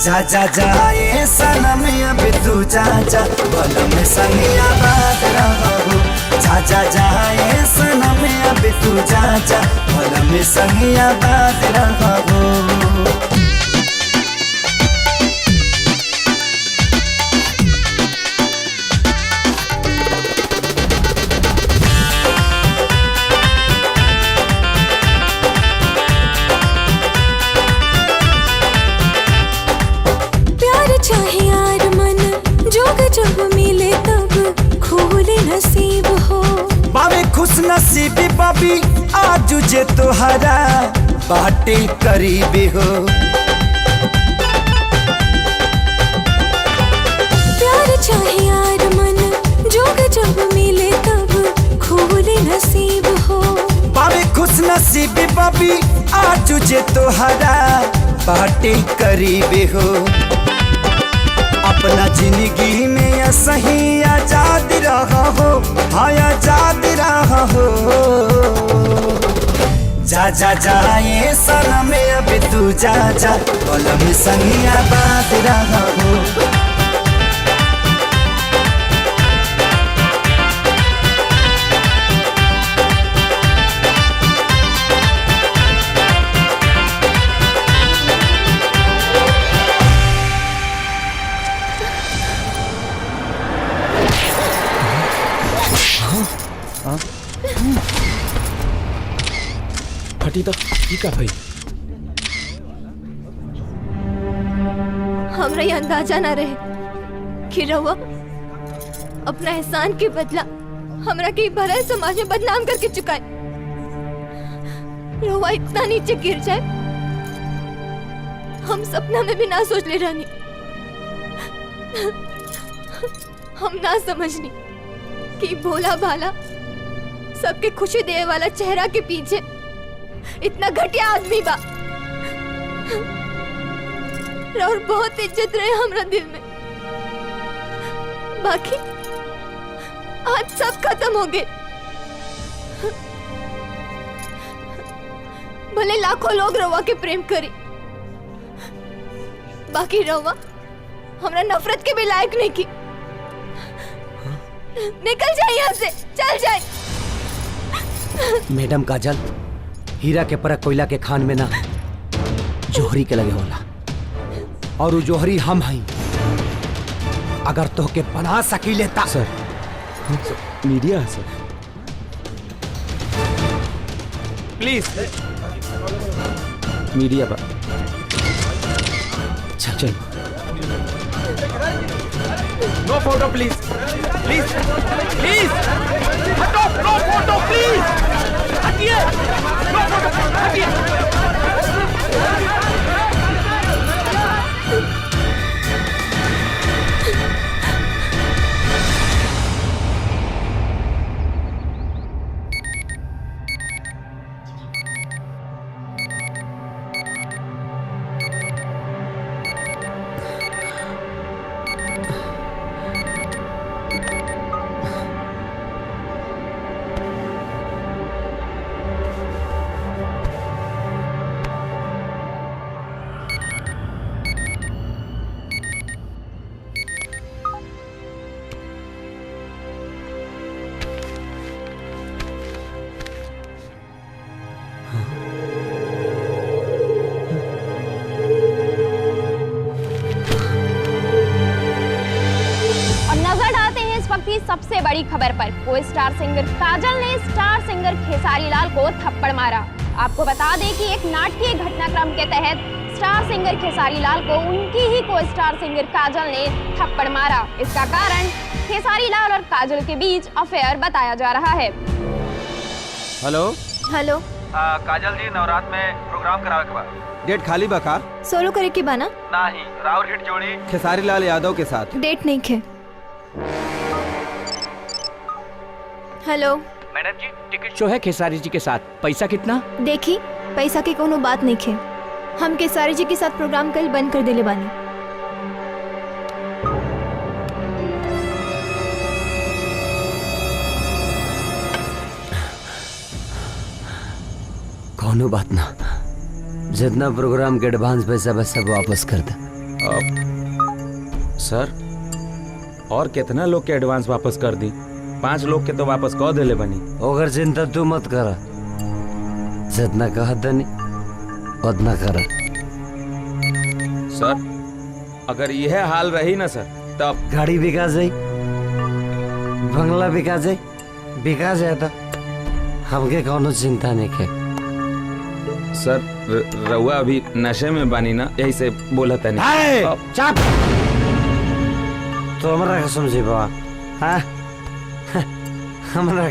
S4: जा जा जाए सनम अब तू जा जा कलम संगिया बात रहा हो जा जा जाए सनम अब तू जा जा कलम संगिया बात रहा हो
S13: चाहे यार मन जोग जब मिले तब खोले नसीब हो
S4: बाबे खुश नसीबी बाबी आज जे तोहरा बाटे करीबी हो
S13: प्यार चाहे यार मन जोग जब मिले तब खोले नसीब हो
S4: बाबे खुश नसीबी बाबी आज जे तोहरा बाटे करीबी हो अपना जिंदगी में सही आजाद रहा हो हाँ आजाद रहा हो जा जा जाए सनम अभी तू जा जा कलम संगिया बात रहा हो
S12: फटी तो ये का भाई
S5: हमरा ये अंदाजा ना रहे कि रहुआ अपना एहसान के बदला हमरा के भरा समाज में बदनाम करके चुका है। रहुआ इतना नीचे गिर जाए हम सपना में भी ना सोच ले रानी। हम ना समझनी कि भोला भाला सबके खुशी देने वाला चेहरा के पीछे इतना घटिया आदमी बा। और बहुत इज्जत रहे हमरा दिल में, बाकी आज सब खत्म हो गए। भले लाखों लोग रवा के प्रेम करी, बाकी रवा हमरा नफरत के भी लायक नहीं की। निकल जाए यहाँ से, चल जाए।
S14: मैडम काजल, हीरा के परख कोयला के खान में ना जोहरी के लगे होला, और वो जोहरी हम हई। अगर तो के बना सकी लेता
S12: सर, मीडिया है सर,
S11: प्लीज
S12: मीडिया पर चल।
S11: नो फोटो प्लीज, प्लीज प्लीज हटो, नो फोटो प्लीज, हटिए, नो फोटो, हटिए।
S16: बड़ी खबर पर को स्टार सिंगर काजल ने स्टार सिंगर खेसारी लाल को थप्पड़ मारा। आपको बता दें कि एक नाटकीय घटनाक्रम के तहत स्टार सिंगर खेसारी लाल को उनकी ही को स्टार सिंगर काजल ने थप्पड़ मारा। इसका कारण खेसारी लाल और काजल के बीच अफेयर बताया जा रहा है।
S17: हेलो
S5: हेलो
S17: काजल जी, नवरात्र में प्रोग्राम करावे के बाद डेट खाली बा का?
S5: सोलो करे के बाना?
S17: नहीं, राउर हिट जोड़ी खेसारी लाल यादव के साथ
S5: डेट नहीं खे। हेलो
S9: मैडम जी, टिकट शो है खेसारी जी के साथ, पैसा कितना?
S5: देखी, पैसा की कोनो बात नहीं खे। हम खेसारी जी के साथ प्रोग्राम कल बंद कर देले बानी।
S14: कोनो बात ना, जितना प्रोग्राम के एडवांस पैसा बस सब वापस कर दे।
S11: सर और कितना लोग के एडवांस वापस कर दी? 5 लोग के तो वापस कह देले बनी।
S14: ओकर चिंता तू मत कर, जितना कहा दनी उतना कर।
S11: सर अगर यह हाल रही ना सर, तब
S14: गाड़ी बिका जाए, बंगला बिका जाए, तो हमके कोनो चिंता नहीं है।
S11: सर रउआ अभी नशे में बानी ना, यही से बोला था नहीं।
S14: चुप, तो हमरा के समझी बा? हाँ, हमरा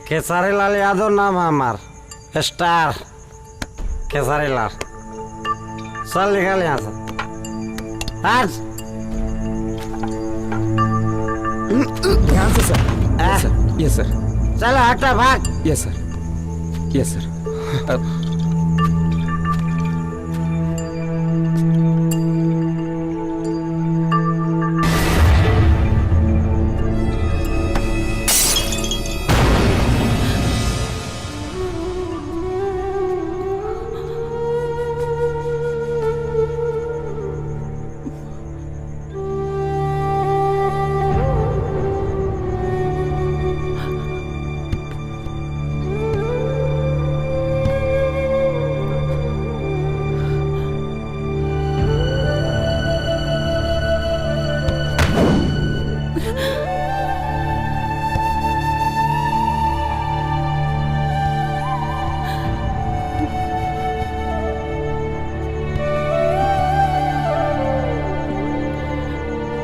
S14: खेसारी लाल यादव नाम है हमार, स्टार खेसारी लाल। चल निकल यहाँ से आज।
S11: ध्यान से सर। यस सर।
S14: चलो हटा भाग।
S11: यस सर, यस सर।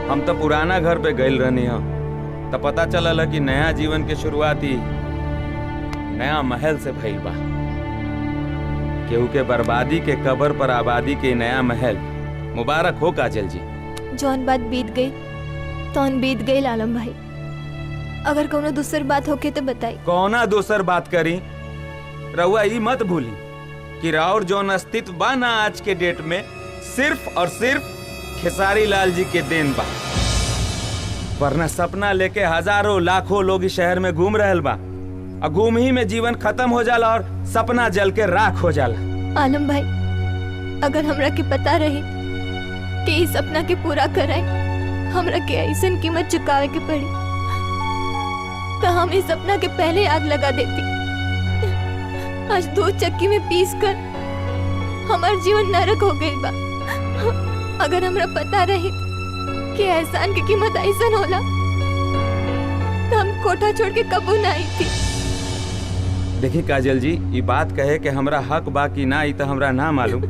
S11: हम तो पुराना घर पे गए रहनी हो, तो पता चलल कि नया जीवन के शुरुआती नया महल से भइल बा। केहू के बर्बादी के कबर पर आबादी के नया महल मुबारक हो काजल जी।
S5: जौन बात बीत गई तौन बीत गई आलम भाई। अगर कोनो दूसर बात होके तो बताई।
S11: कौना दूसर बात करी? रउआ ई मत भूली कि राउर जौन अस्तित्व बा ना आज के डेट में सिर्फ और सिर्फ खेसारी लाल जी के देन बा। वरना सपना लेके हजारों लाखों लोग इस शहर में घूम रहल बा, और घूम ही में जीवन खत्म हो जाला और सपना जल के राख हो जाला।
S5: आलम भाई, अगर हमरा के पता रही कि इस सपना के पूरा कराए हमरा के ऐसन कीमत चुकावे के पड़ी, तो हम इस सपना के पहले आग लगा देती। आज 2 चक्की में पीस कर हमार जीवन नरक हो गई बा। अगर हमरा पता रही कि एहसान की कीमत ऐसन होला, तो हम कोठा छोड़ के कबू ना आई थी।
S11: देखिए काजल जी, ये बात कहे कि हमरा हक बा कि ना, ई तो हमरा ना मालूम,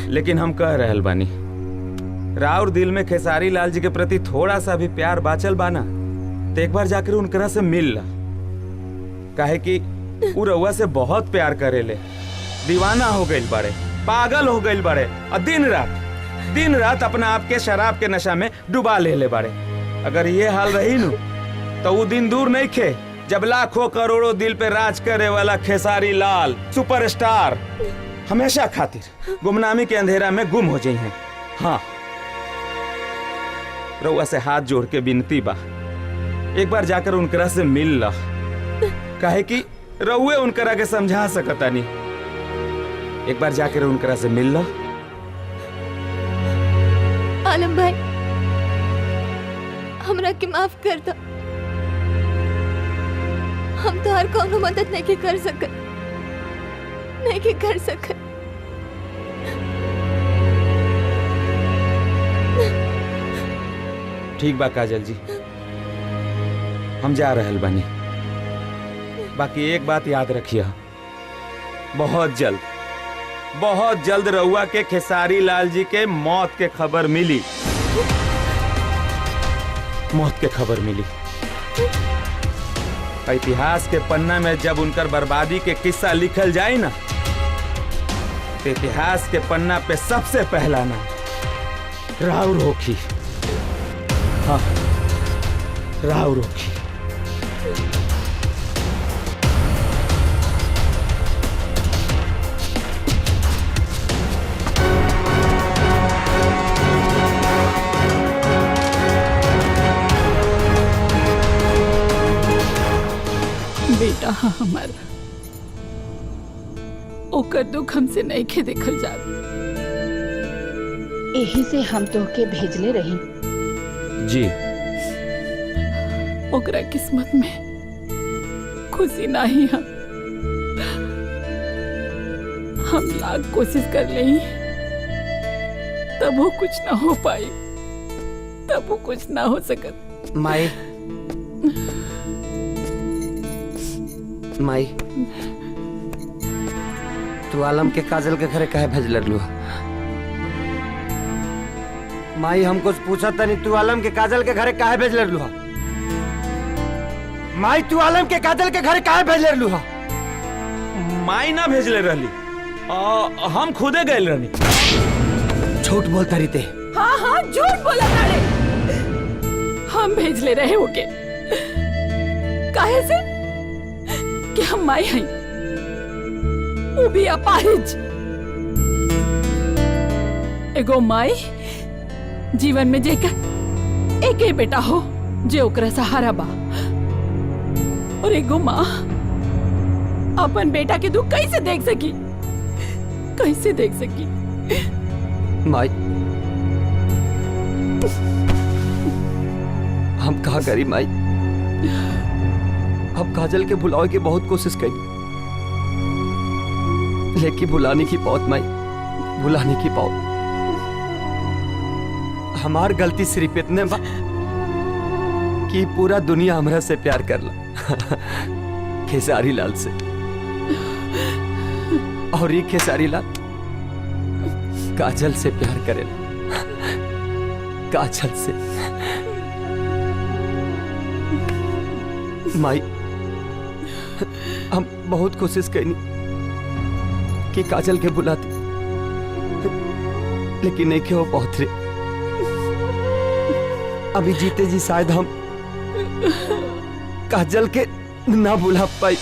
S11: लेकिन हम कह रहल बानी राउर दिल में खेसारी लाल जी के प्रति थोड़ा सा भी प्यार बाचल बाना, तो एक बार जाकर उनकरा से मिल ला। काहे कि उ रउआ से बहुत प्यार करेले, दीवाना हो गइल बाड़े, पागल हो गइल बाड़े, और दिन रात अपना आप के शराब के नशा में डुबा ले बाड़े। अगर ये हाल रही नु, तो वो दिन दूर नहीं खे जब लाखों करोड़ों दिल पे राज करे वाला खेसारी लाल सुपरस्टार हमेशा खातिर गुमनामी के अंधेरा में गुम हो जाई हैं। हाँ, रउआ से हाथ जोड़ के विनती बा, एक बार जाकर उनकरा से मिल ला। काहे कि रउए उनकरा के समझा सकता नहीं। एक बार जाकर उनकरा से मिल ला।
S5: आलम भाई, हमरा के माफ कर दो। हम तो हर कोनो मदद नहीं कर सकत।
S11: ठीक बा काजल जी, हम जा रहल बानी। बाकी एक बात याद रखिए, बहुत जल्द रउआ के खेसारी लाल जी के मौत के खबर मिली। मौत के खबर मिली। इतिहास के पन्ना में जब उनकर बर्बादी के किस्सा लिखल जाए ना, तो इतिहास के पन्ना पे सबसे पहला नाम राउर होखी। हाँ, राउर होखी।
S10: बेटा हाँ हमारा, ओकर दुख हमसे नहीं खे देखल जात।
S18: यही से हम तोहके भेजले रही।
S11: जी।
S10: ओकरा किस्मत में खुशी नहीं है। हम लाख कोशिश कर ले, तब वो कुछ ना हो पाई, तब वो कुछ ना हो सकत।
S14: माई माई, तू आलम के काजल के घरे काहे भेज लू? माई हम कुछ पूछा था नहीं, तू आलम के काजल के घरे काहे भेज लू? माई तू आलम के काजल के घरे काहे भेज लू?
S11: माई ना भेजले रहली, हम खुदे गए रहनी।
S14: झूठ बोलता रही।
S10: हाँ हाँ झूठ बोला तारे। हम भेजले रहे होके। काहे से कि हम माई हैं, वो भी अपाहिज। एगो माई जीवन में जेकर एक ही बेटा हो जे ओकरा सहारा बा, और एगो माँ अपन बेटा के दुख कैसे देख सकी, कैसे देख सकी?
S14: माई हम कहा करी माई, अब काजल के भुलावे की बहुत कोशिश करी, लेकिन भुलाने की पौत माई, भुलाने की पौत। हमार गलती सिर्फ इतने बा कि पूरा दुनिया हमरा से प्यार करला खेसारी लाल से, और ये खेसारी लाल काजल से प्यार करेला, काजल से। माई हम बहुत कोशिश करनी कि काजल के बुलाते, लेकिन नहीं क्यों पहुंच रहे। अभी जीते जी शायद हम काजल के ना बुला पाई।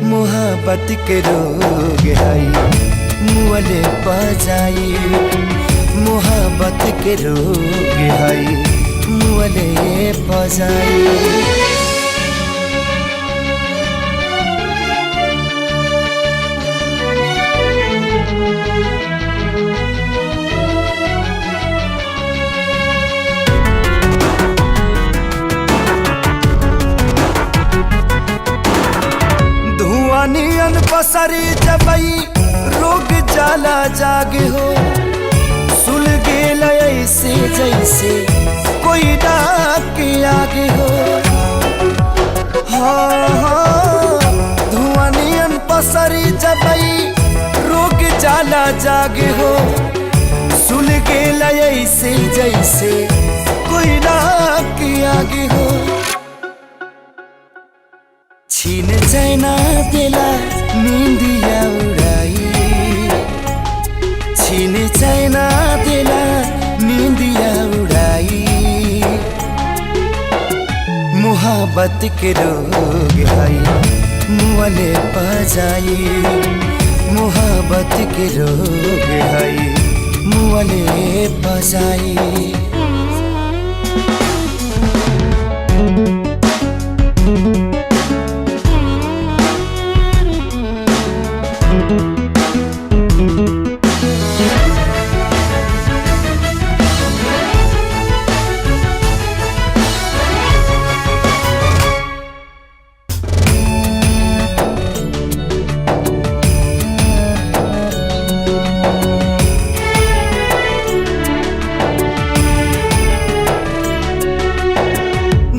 S4: मोहब्बत के रोग है मुअले पजाई, मोहब्बत के रोग है मुअले पजाई। नियन पसरी जबई रोग जाला जागे हो, सुल गेल ऐसे जैसे कोई डाक के आगे हो। हाँ हाँ धुआं नियन पसरी जबई रोग जाला जागे हो, सुल गेल ऐसे जैसे कोई डाक के आगे हो। छीन चैना देला नींदिया उड़ाई, छीन चैना देला नींदिया उड़ाई। मोहब्बत के रोग है मुअले पजाई, मोहब्बत के रोग है मुअले बजाई।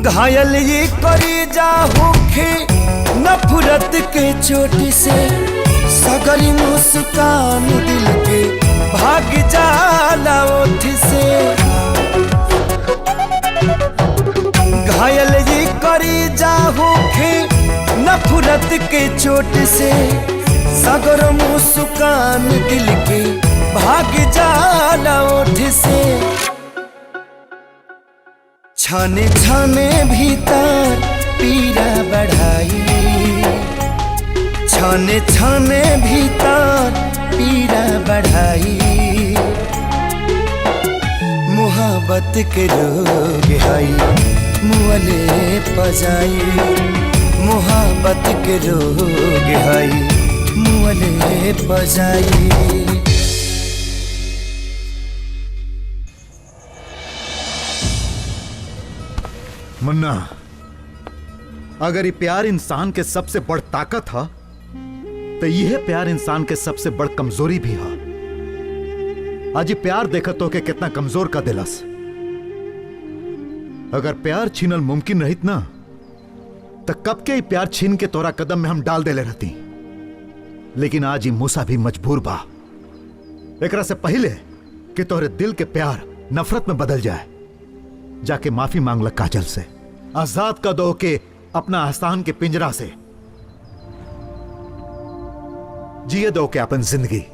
S4: घायल ये करी जा होखे नफरत के चोट से, सगरी मुस्कान दिल के भाग जाला ओठ से। घायल ये करी जा होखे नफरत के चोट से, सगर मुस्कान दिल के भाग जाला ओठ से। छाने छाने भीतर पीड़ा बढ़ाई, छाने छाने भीतर पीड़ा बढ़ाई। मोहब्बत के रोग है मुअले पजाई, मोहब्बत के रोग है मुअले पजाई।
S1: मुन्ना, अगर ये प्यार इंसान के सबसे बड़ ताकत है तो यह प्यार इंसान के सबसे बड़ कमजोरी भी है। आज ये प्यार देखत हो के कितना कमजोर का दिलस। अगर प्यार छीनल मुमकिन रहित ना तो कब के प्यार छीन के तोरा कदम में हम डाल देले रहती। लेकिन आज ये मूसा भी मजबूर बा, एकरा से पहले कि तोहरे दिल के प्यार नफरत में बदल जाए, जाके माफी मांग लग काजल से, आजाद कर दो के अपना आसान के पिंजरा से, जिए दो के अपन जिंदगी।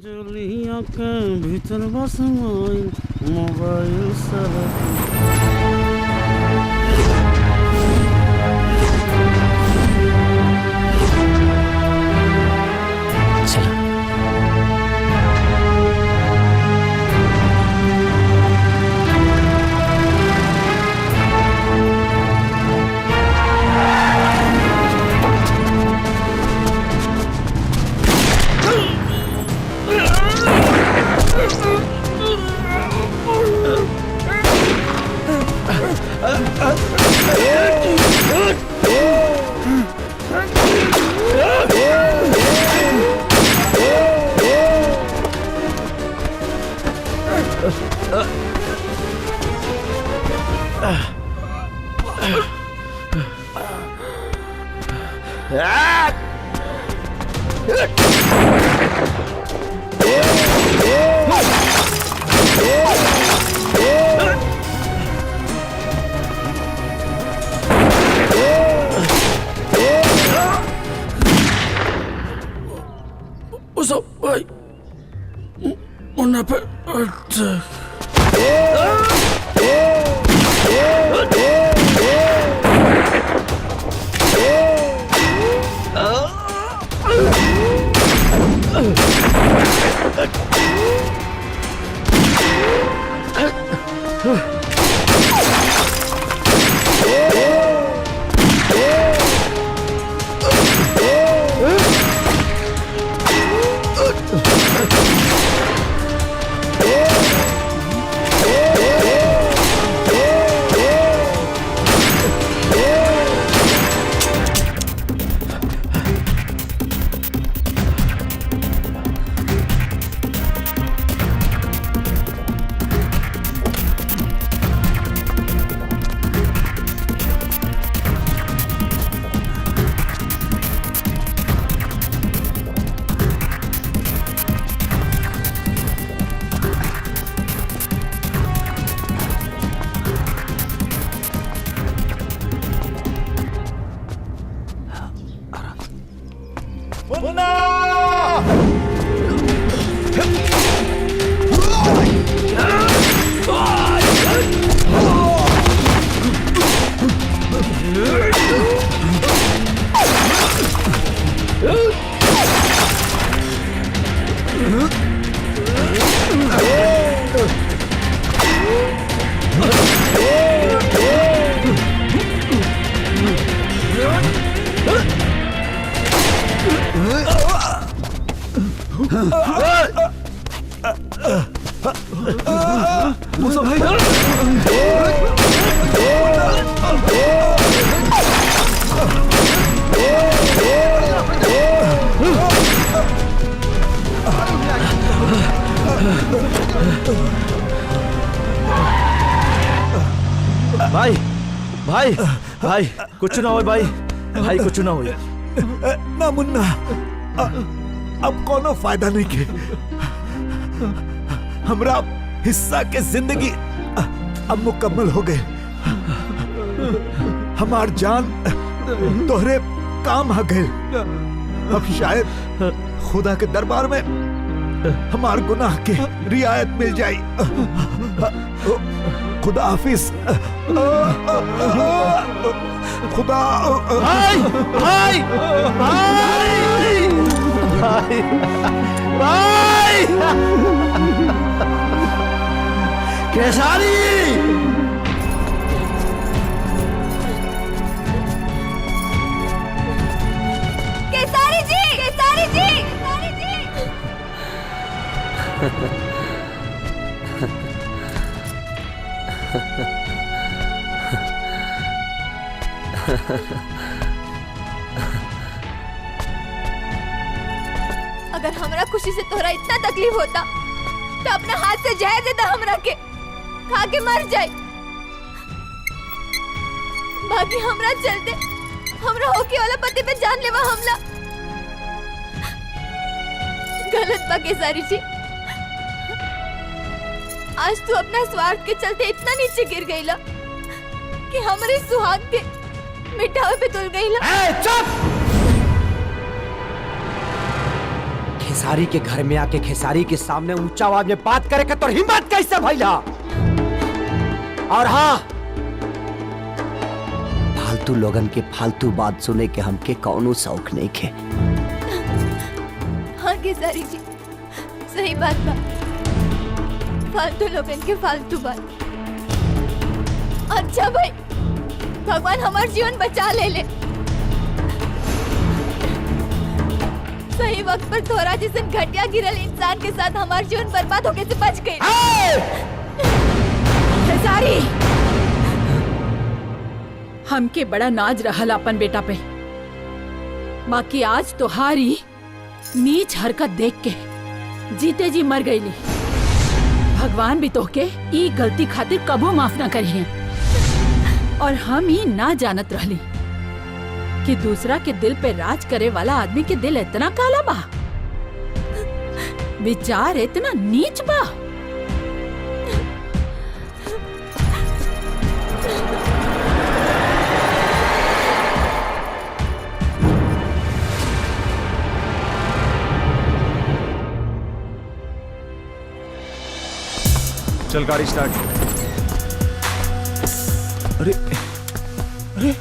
S3: जलिया के भीतर बस मोबाइल सब
S4: मूसा भाई
S2: भाई भाई भाई कुछ ना हो भाई भाई कुछ ना हो
S1: ना मुन्ना अब कोनो फायदा नहीं के हमरा हिस्सा के जिंदगी अब मुकम्मल हो गए हमार जान तोहरे काम आ गए अब शायद खुदा के दरबार में हमार गुनाह के रियायत मिल जाए खुदा हाफिज खुदा
S2: भाई भाई भाई भाई भाई केसारी
S5: केसारी जी केसारी जी केसारी जी अगर हमरा खुशी से तोहरा इतना तकलीफ होता तो अपना हाथ से जहर देता हमरा के खा के मर जाए बाकी हमरा चलते हमरा होके वाला पति पे जानलेवा हमला गलत बा केसारी जी आज तू अपना स्वार्थ के चलते इतना नीचे गिर गईला कि हमारे सुहाग के मिटावे पे तुल गईला।
S14: चुप! खेसारी के घर में आके खेसारी के सामने ऊंचा आवाज में बात करे के तो हिम्मत कैसे भइला? और हाँ, फालतू लोगन के फालतू बात सुने के हमके कौनो शौक नहीं खे।
S5: हाँ केसारी जी सही बात बा फालतू लोगन के फालतू बात। अच्छा भाई भगवान हमार जीवन बचा ले सही वक्त पर थोड़ा जैसे घटिया गिरल इंसान के साथ हमार जीवन बर्बाद होके से बच गए।
S10: खेसारी हमके बड़ा नाज रहल अपन बेटा पे बाकी आज तोहारी नीच हरकत देख के जीते जी मर गईली। भगवान भी तोहके ई गलती खातिर कबो माफ ना करिए और हम ही ना जानत रहली कि दूसरा के दिल पे राज करे वाला आदमी के दिल इतना काला बा विचार इतना नीच बा।
S17: चल गाड़ी स्टार्ट।
S19: अरे अरे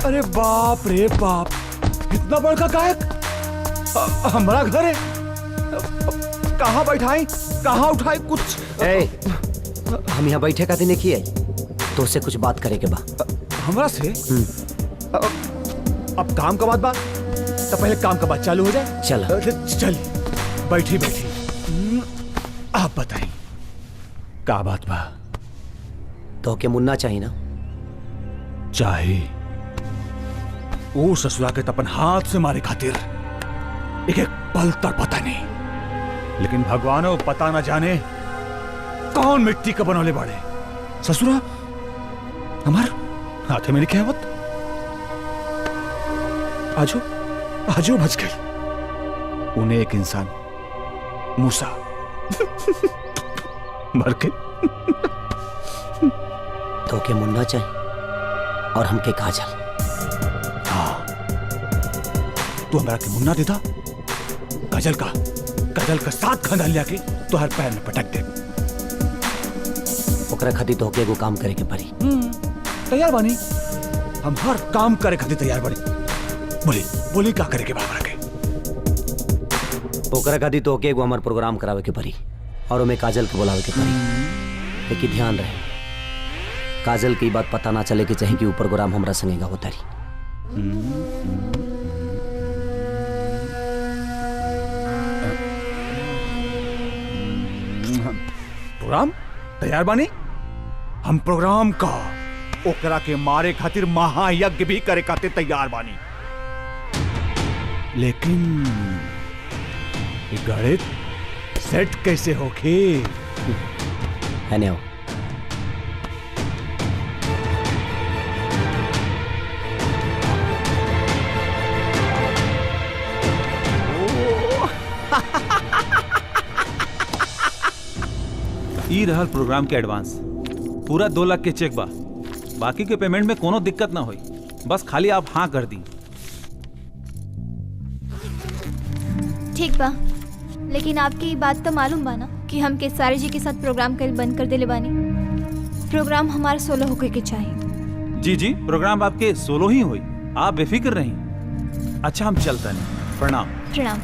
S19: अरे बाप रे बाप इतना बड़का गायक हमारा घर है। कहाँ बैठाई कहाँ उठाई कुछ
S14: हम यहाँ बैठे का दिन की आई तो उससे कुछ बात करे के बा
S19: हमरा से अब काम का बात बा तो पहले काम का बात चालू हो जाए।
S14: चल
S19: चल बैठी बैठी आप बताइए का बात बा?
S14: तो के मुन्ना चाहिए ना?
S19: चाहे वो ससुरा के तपन हाथ से मारे खातिर एक एक पल तक पता नहीं लेकिन भगवानो पता ना जाने कौन मिट्टी का बनौले बाड़े ससुरा हमार हाथे में लिखे आवत आजो आजो बच गई उन्हें एक इंसान मूसा मर के
S14: तो के मुन्ना चाहिए और हमके काजल।
S19: हाँ तू हमरा के मुन्ना देता काजल का काजल का साथ खानदान लिया के तो हर पैर में पटक दे।
S14: ओकरा खातिर तो एगो काम करे के पड़ी।
S19: तैयार बानी, हम हर काम करे खातिर तैयार बानी। बोली बोली का करे के बाबा के।
S14: ओकरा खातिर तो एगो हमार प्रोग्राम करावे के पड़ी और ओमे काजल के बुलावे के पड़ी। लेकिन ध्यान रहे, काजल की बात पता ना चले कि चाहे कि ऊपर प्रोग्राम हमरा संगे गावो तारी।
S19: प्रोग्राम तैयार बानी। हम प्रोग्राम का ओकरा के मारे खातिर महायज्ञ भी करे खातिर तैयार बानी। लेकिन गणित सेट कैसे होके
S14: है ने?
S7: ई रहल प्रोग्राम के एडवांस, पूरा 2 लाख के चेक बा। बाकी के पेमेंट में कोनो दिक्कत ना होई, बस खाली आप हाँ कर दी।
S5: ठीक बा, लेकिन आपकी ये बात तो मालूम बा ना कि हम केसारी जी के साथ प्रोग्राम कल बंद कर देले बानी। प्रोग्राम हमारा सोलो होके के चाहिए।
S7: जी जी, प्रोग्राम आपके सोलो ही हुई, आप बेफिक्र रहीं। अच्छा हम चलते हैं, प्रणाम।
S5: प्रणाम।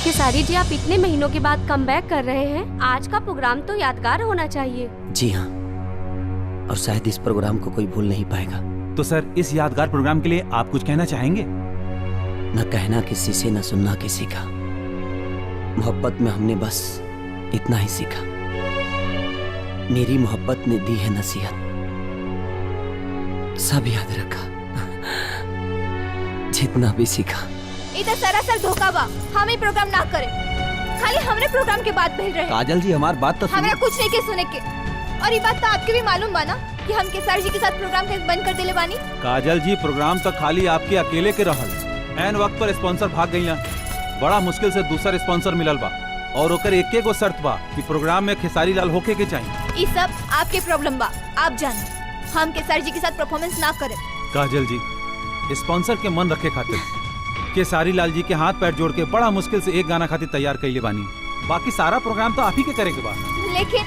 S20: केसारी जी, आप इतने महीनों के बाद कम बैक कर रहे हैं, आज का प्रोग्राम तो यादगार होना चाहिए।
S14: जी हाँ, और शायद इस प्रोग्राम को कोई भूल नहीं पाएगा।
S7: तो सर, इस यादगार प्रोग्राम के लिए आप कुछ कहना चाहेंगे?
S14: न कहना किसी से, न सुनना किसी का। मोहब्बत में हमने बस इतना ही सीखा। मेरी मोहब्बत ने दी है नसीहत, सब याद रखा, जितना भी सीखा।
S5: इधर सरासर धोखा बा, हम ही प्रोग्राम ना करें, खाली हमरे प्रोग्राम के बात भेज रहे।
S6: काजल जी, हमारी बात तो
S5: हमरा कुछ नहीं के सुने के। और ये बात तो आपके भी मालूम बा ना कि हम केसारी जी के साथ प्रोग्राम बंद कर देले बानी।
S7: काजल जी, प्रोग्राम तो खाली आपके अकेले के रहल, ऐन वक्त पर स्पॉन्सर भाग गई। बड़ा मुश्किल से दूसरा स्पॉन्सर मिलल बा और ओकर एक गो शर्त बा कि प्रोग्राम में खेसारी लाल होके के चाहिए।
S5: ये सब आपके प्रॉब्लम बा, आप जाने। हम केसारी जी के साथ परफॉर्मेंस ना करें।
S7: काजल जी, स्पॉन्सर के मन रखे खातिर केसारी लाल जी के हाथ पैर जोड़ के बड़ा मुश्किल से एक गाना खातिर तैयार कैले बानी। बाकी सारा प्रोग्राम तो आप ही के करे के बा।
S5: लेकिन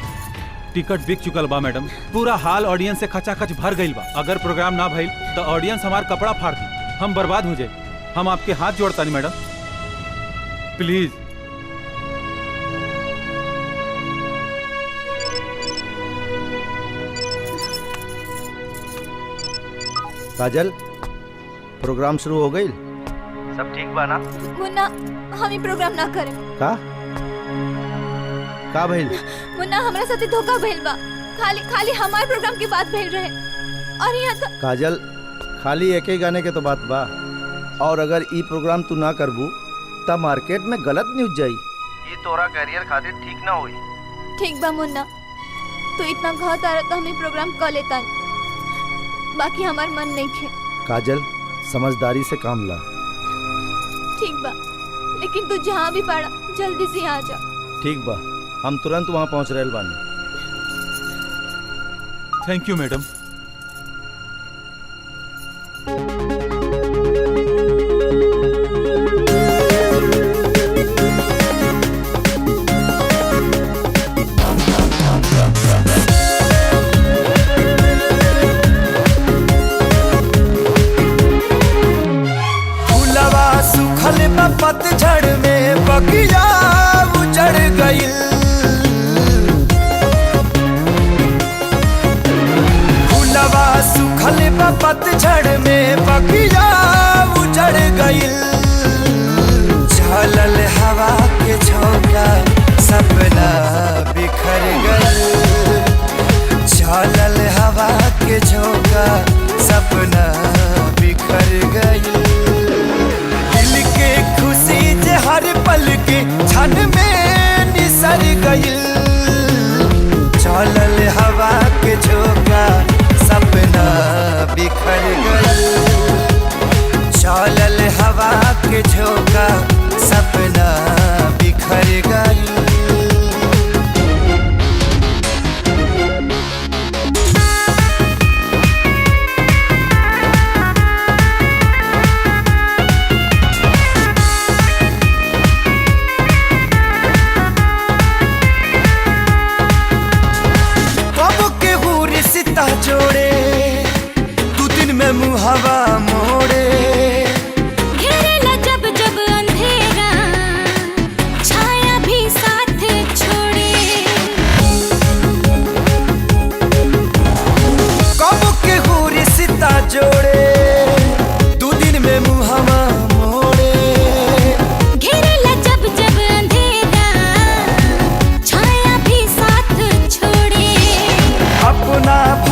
S7: टिकट बिक चुकल बा मैडम, पूरा हाल ऑडियंस से खचाखच भर गई बा। अगर प्रोग्राम ना भइल तो ऑडियंस हमार कपड़ा फाड़ दी, हम बर्बाद हो जाए। हम आपके हाथ जोड़ता नहीं मैडम, प्लीज।
S2: काजल, प्रोग्राम शुरू हो गई?
S17: सब ठीक बा ना?
S5: मुन्ना, हम ही प्रोग्राम ना करें।
S2: का भइल?
S5: मुन्ना, हमरा साथे धोखा भइल बा। खाली हमारे प्रोग्राम की बात भइल रहे और यहाँ तो।
S2: काजल, खाली एक ही गाने के तो बात बा, और अगर ई प्रोग्राम तू ना करबू तब मार्केट में गलत न्यूज जाई।
S17: ये तोरा करियर खातिर ठीक ना होई।
S5: ठीक बा मुन्ना, तू इतना घात आ रहा तो हमें प्रोग्राम कर लेता, बाकी हमार मन नहीं खे।
S2: काजल, समझदारी से काम ला।
S5: ठीक बा, लेकिन तू जहाँ भी पड़ा जल्दी से यहाँ आ जा।
S2: ठीक बा, हम तुरंत वहाँ पहुँच रहे बानी।
S7: Thank you madam.
S4: पतझड़ में बगिया उजड़ गइल, फूलवा सुखल पतझड़ में बगिया उजड़ गइल, झलल हवा के झोंका सपना बिखर गइल, झलल हवा के झोंका सपना बिखर गइल, खुशी जे हर पल के क्षण में निसर गइल, चलल हवा के झोंका सपना बिखर गइल, चलल हवा के झोंका सपना बिखर गइल।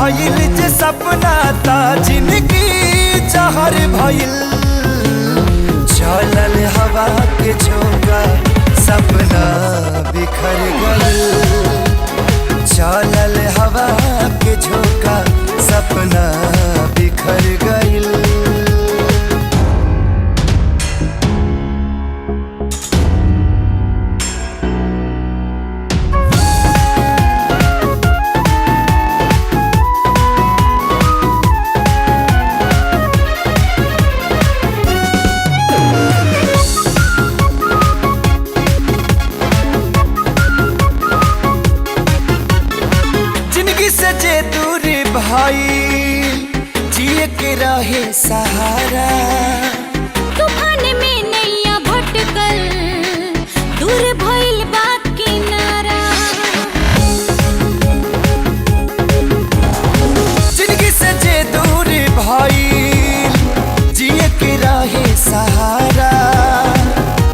S4: भइल जे सपना ता जिंदगी जहर भइल चलल हवा के झोंका सपना बिखर गइल चलल हवा के झोंका सपना बिखर गइल भाई जिए के रहे सहारा
S13: तूफान में नैया भटकल दूर भइल बा किनारा
S4: जिंदगी से जे दूर भाई जिए के रहे सहारा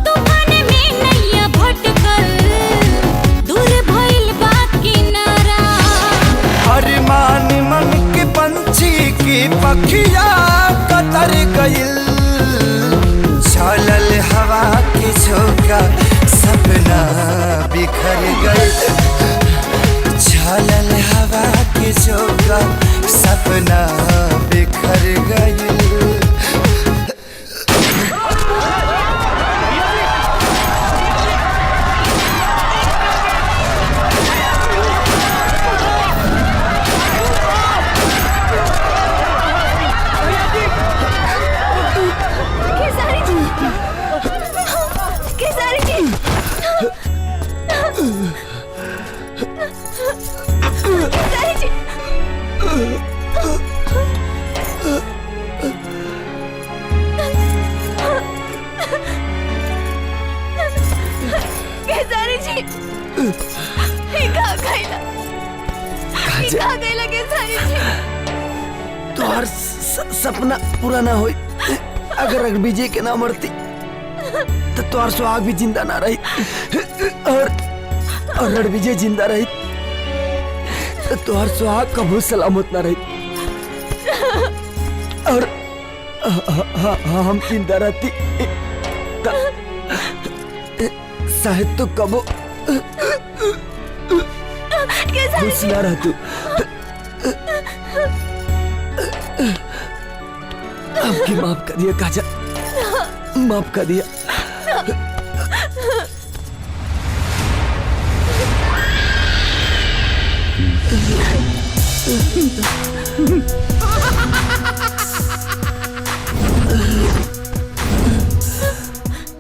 S13: तूफान में नैया भटकल दूर भइल बा किनारा
S4: अरमान मन के पंछी की पखिया कतर गइल चलल हवा के झोंका सपना बिखर गइल चलल हवा के झोंका सपना बिखर गइल
S14: तोहर सपना पूरा ना होई अगर रघुविजय के ना मरती तो तोहर सुहाग भी जिंदा ना रही और रणविजय जिंदा रही तो तोहर सुहाग कबू सलामत ना रही और हम जिंदा रहती शायद तो कबो खुश ना रह तू आपकी माफ कर दिया काजल माफ कर दिया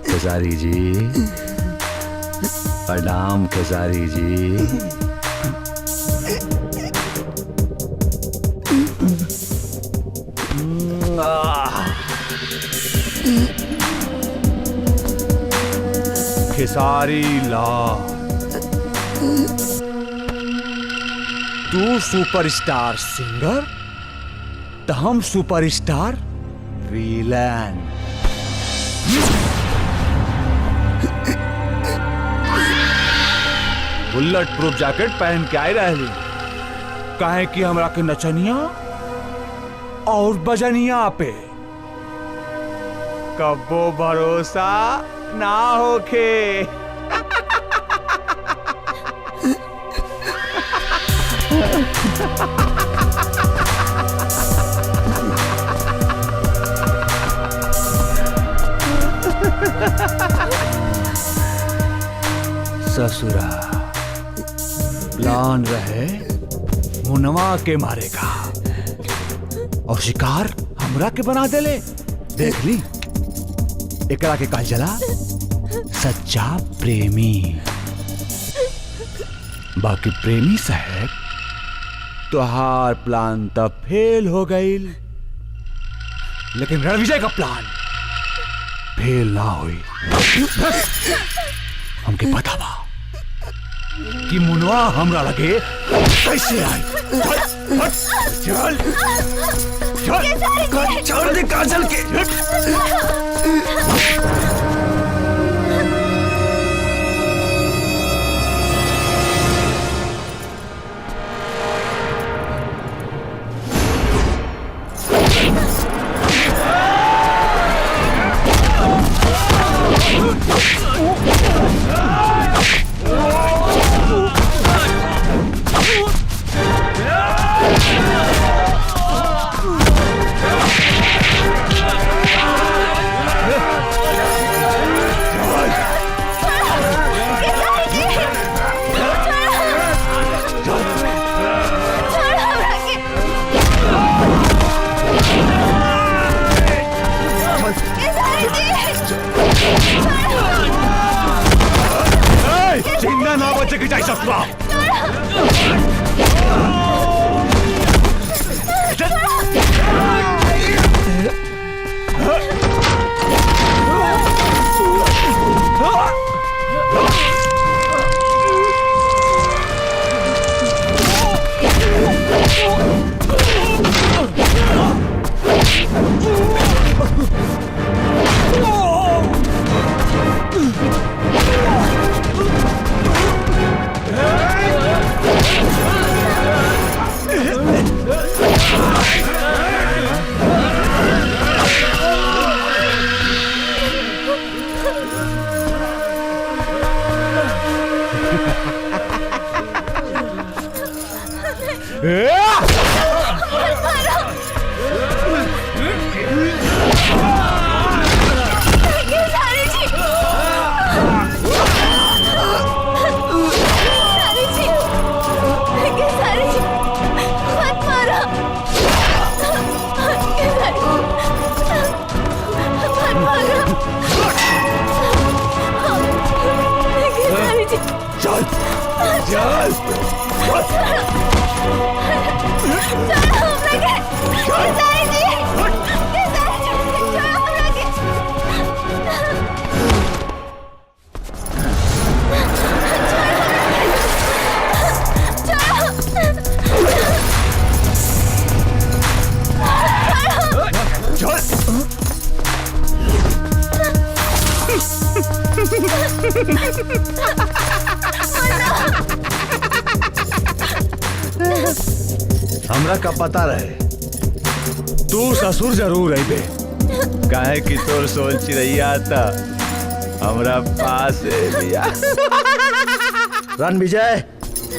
S12: खेसारी जी प्रणाम खेसारी जी
S19: खेसारी लाल तू सुपरस्टार सिंगर तो हम superstar villain bullet proof jacket पहन के आए रही काहे कि हमरा के नचनिया और बजनिया पे कबो भरोसा ना होखे ससुरा प्लान रहे मुनवा के मारेगा और शिकार हमरा के बना देले देख ली एकरा के काल जला सच्चा प्रेमी बाकी प्रेमी साहब तोहार प्लान तब फेल हो गई लेकिन रणविजय का प्लान फेल ना हुई हमके पता बा कि मुनवा हमरा लगे कैसे आई चल चल छोड़ दे काजल के पिटाई ससुरा।
S21: हमरा का पता रहे तू ससुर जरूर है बे, काहे कि तोर सोल चिड़ैया था हमरा पास लिया।
S2: रन विजय,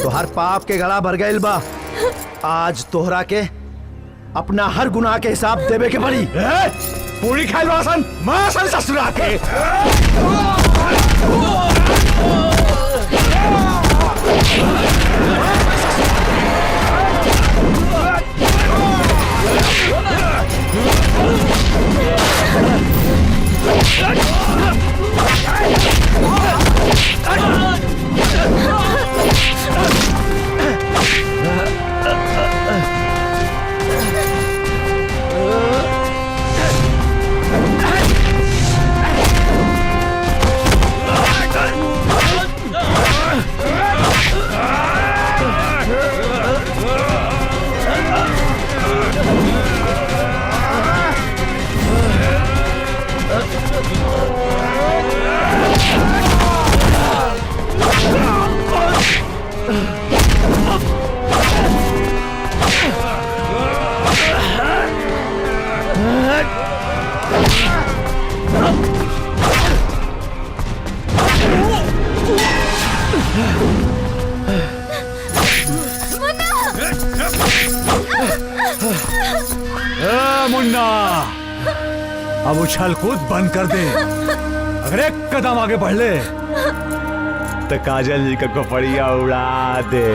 S2: तोहर पाप के गला भर गइल बा। आज तोहरा के अपना हर गुनाह के हिसाब देवे के पड़ी।
S21: पूरी खाइल वासन मासन ससुरा के। मुन्ना, अब उछल कूद बंद कर दे। अगर एक कदम आगे बढ़ ले तो काजल जी का कपड़िया उड़ा दे।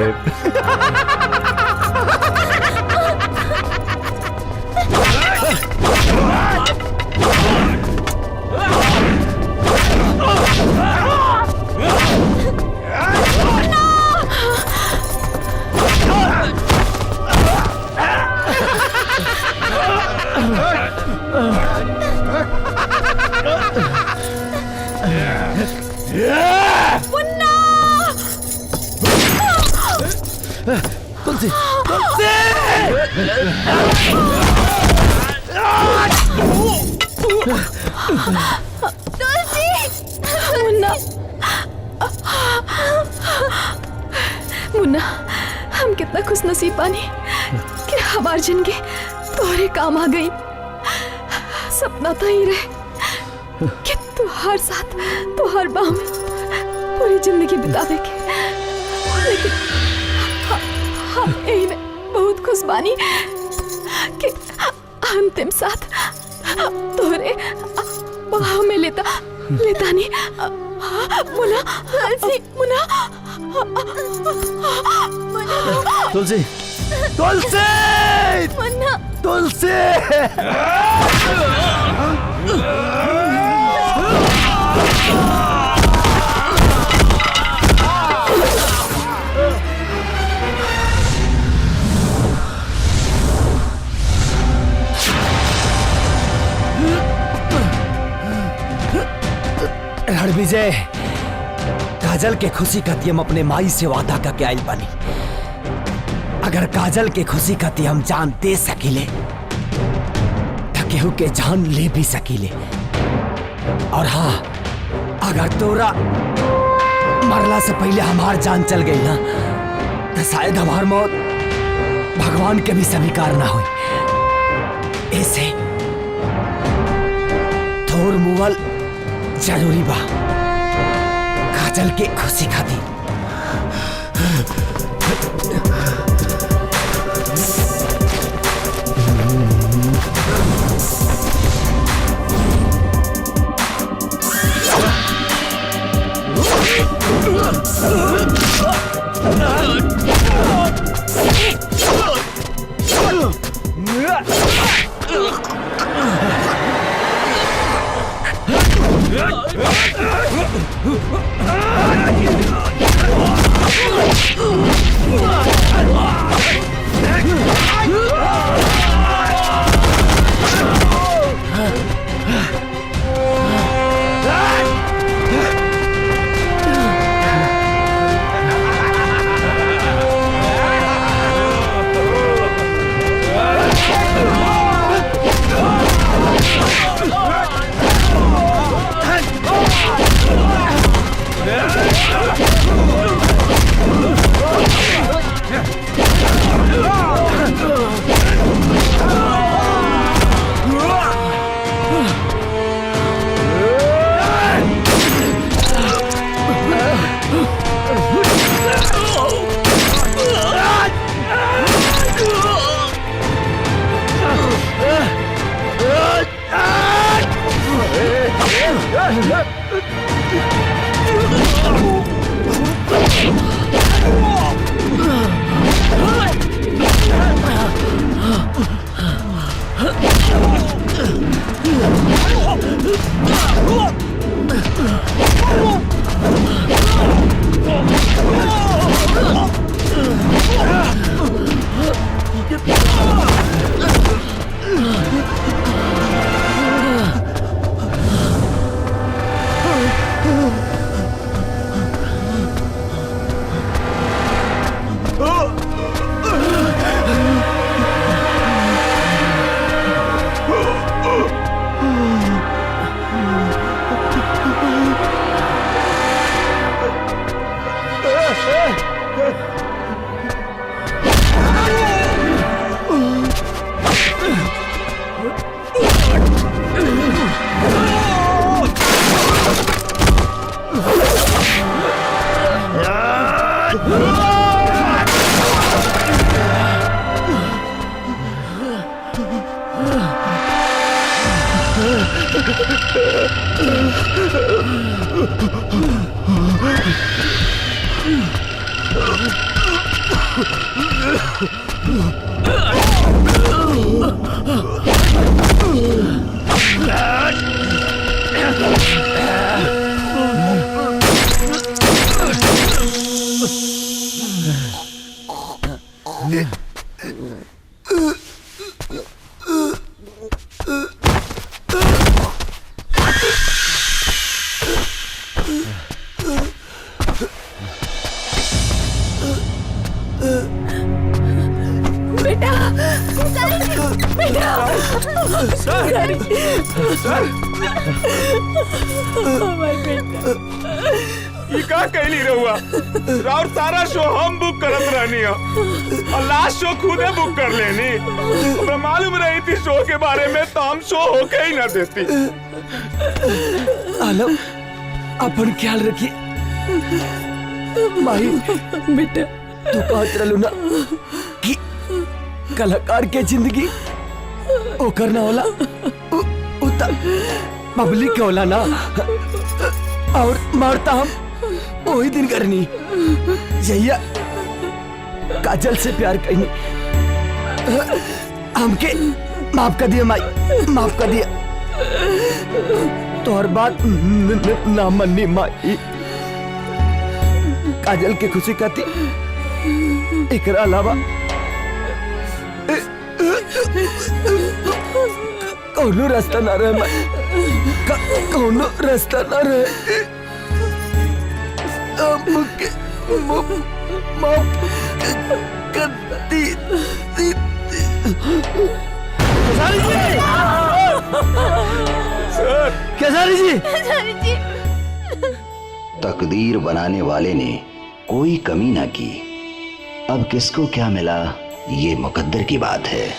S2: तुलसी, तुलसी!
S8: मुन्ना, मुन्ना, हम कितना खुश नसीब बानी कि हमार जिंदगी तोहरे काम आ गई। सपना तो ही रहे कि तुहार साथ तुहार बाह में पूरी जिंदगी बितावे के, लेकिन हम यही में बहुत खुश बानी कि अंतिम साथ तोहरे बाह में लेता नहीं। मुन्ना, मुन्ना,
S2: तुलसी, तुलसी,
S8: मुन्ना,
S2: तुलसी!
S14: रणविजय, काजल के खुशी खाती हम अपने माई से वादा करके आइल बानी। अगर काजल के खुशी खाती हम जान दे सकीले तो केहू के जान ले भी सकीले। और हाँ, अगर तोरा मरला से पहले हमार जान चल गई ना तो शायद हमार मौत भगवान के भी स्वीकार ना हुई। ऐसे थोर मुवल जरूरी बा काजल के खुशी खाती।
S11: ये का कहली रहुआ? राउर सारा शो हम बुक करत रहनी हो और लास्ट शो खुदे बुक कर लेनी। हमें मालूम रही थी शो के बारे में तो हम शो होके ही ना देती।
S14: आलम, अपन ख्याल रखिए। माही बेटा, तू कहत रहलू ना कि कलाकार के जिंदगी ओ करना होला उता पब्लिक के होला ना, और मारता हम वही दिन करनी। जहिया काजल से प्यार करनी, हमके माफ कर दिया माई, माफ कर दिया। तो हर बात ना मन्नी माई। काजल के खुशी खाती एकरा अलावा कौनो रास्ता ना रहे माई। कोनो रास्ता न रहे हमके माफ कर दी।
S2: केसारी जी
S5: केसारी जी
S15: तकदीर बनाने वाले ने कोई कमी ना की। अब किसको क्या मिला ये मुकद्दर की बात है।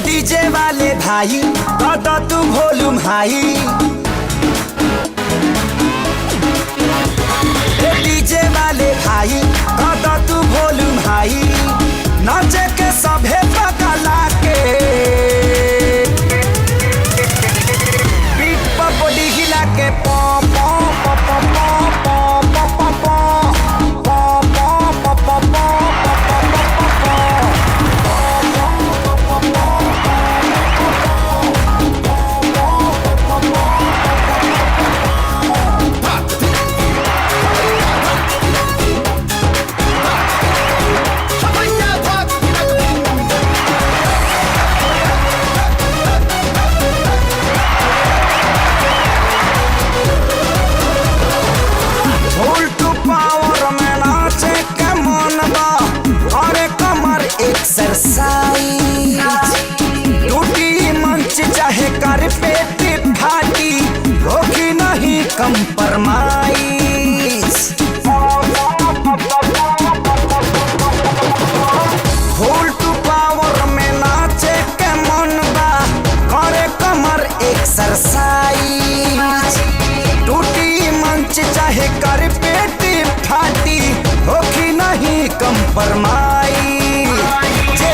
S4: डीजे वाले भाई तो तू वॉल्यूम हाई। डीजे वाले भाई तो तू वॉल्यूम हाई। नाचे के सभे पगला के पीठ पर बॉडी हिला के पॉ पॉ पॉ पॉ पॉ पॉ पॉ पॉ पॉ पॉ पॉ एक्सरसाइज टूटी मंच चाहे कर पेट फाटी होगी नहीं कंप्रोमाइज। फुल टू पावर में नाचे के मन बा करे कमर एक्सरसाइज टूटी मंच चाहे कर पेट फाटी होगी नहीं कंप्रोमाइज।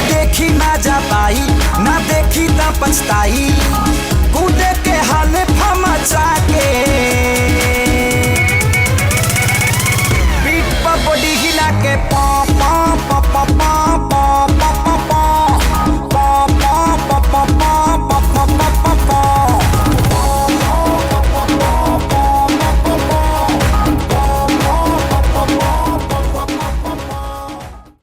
S4: देखी ना जा पाई ना देखी ना पछताई कूदे के हाल फमा के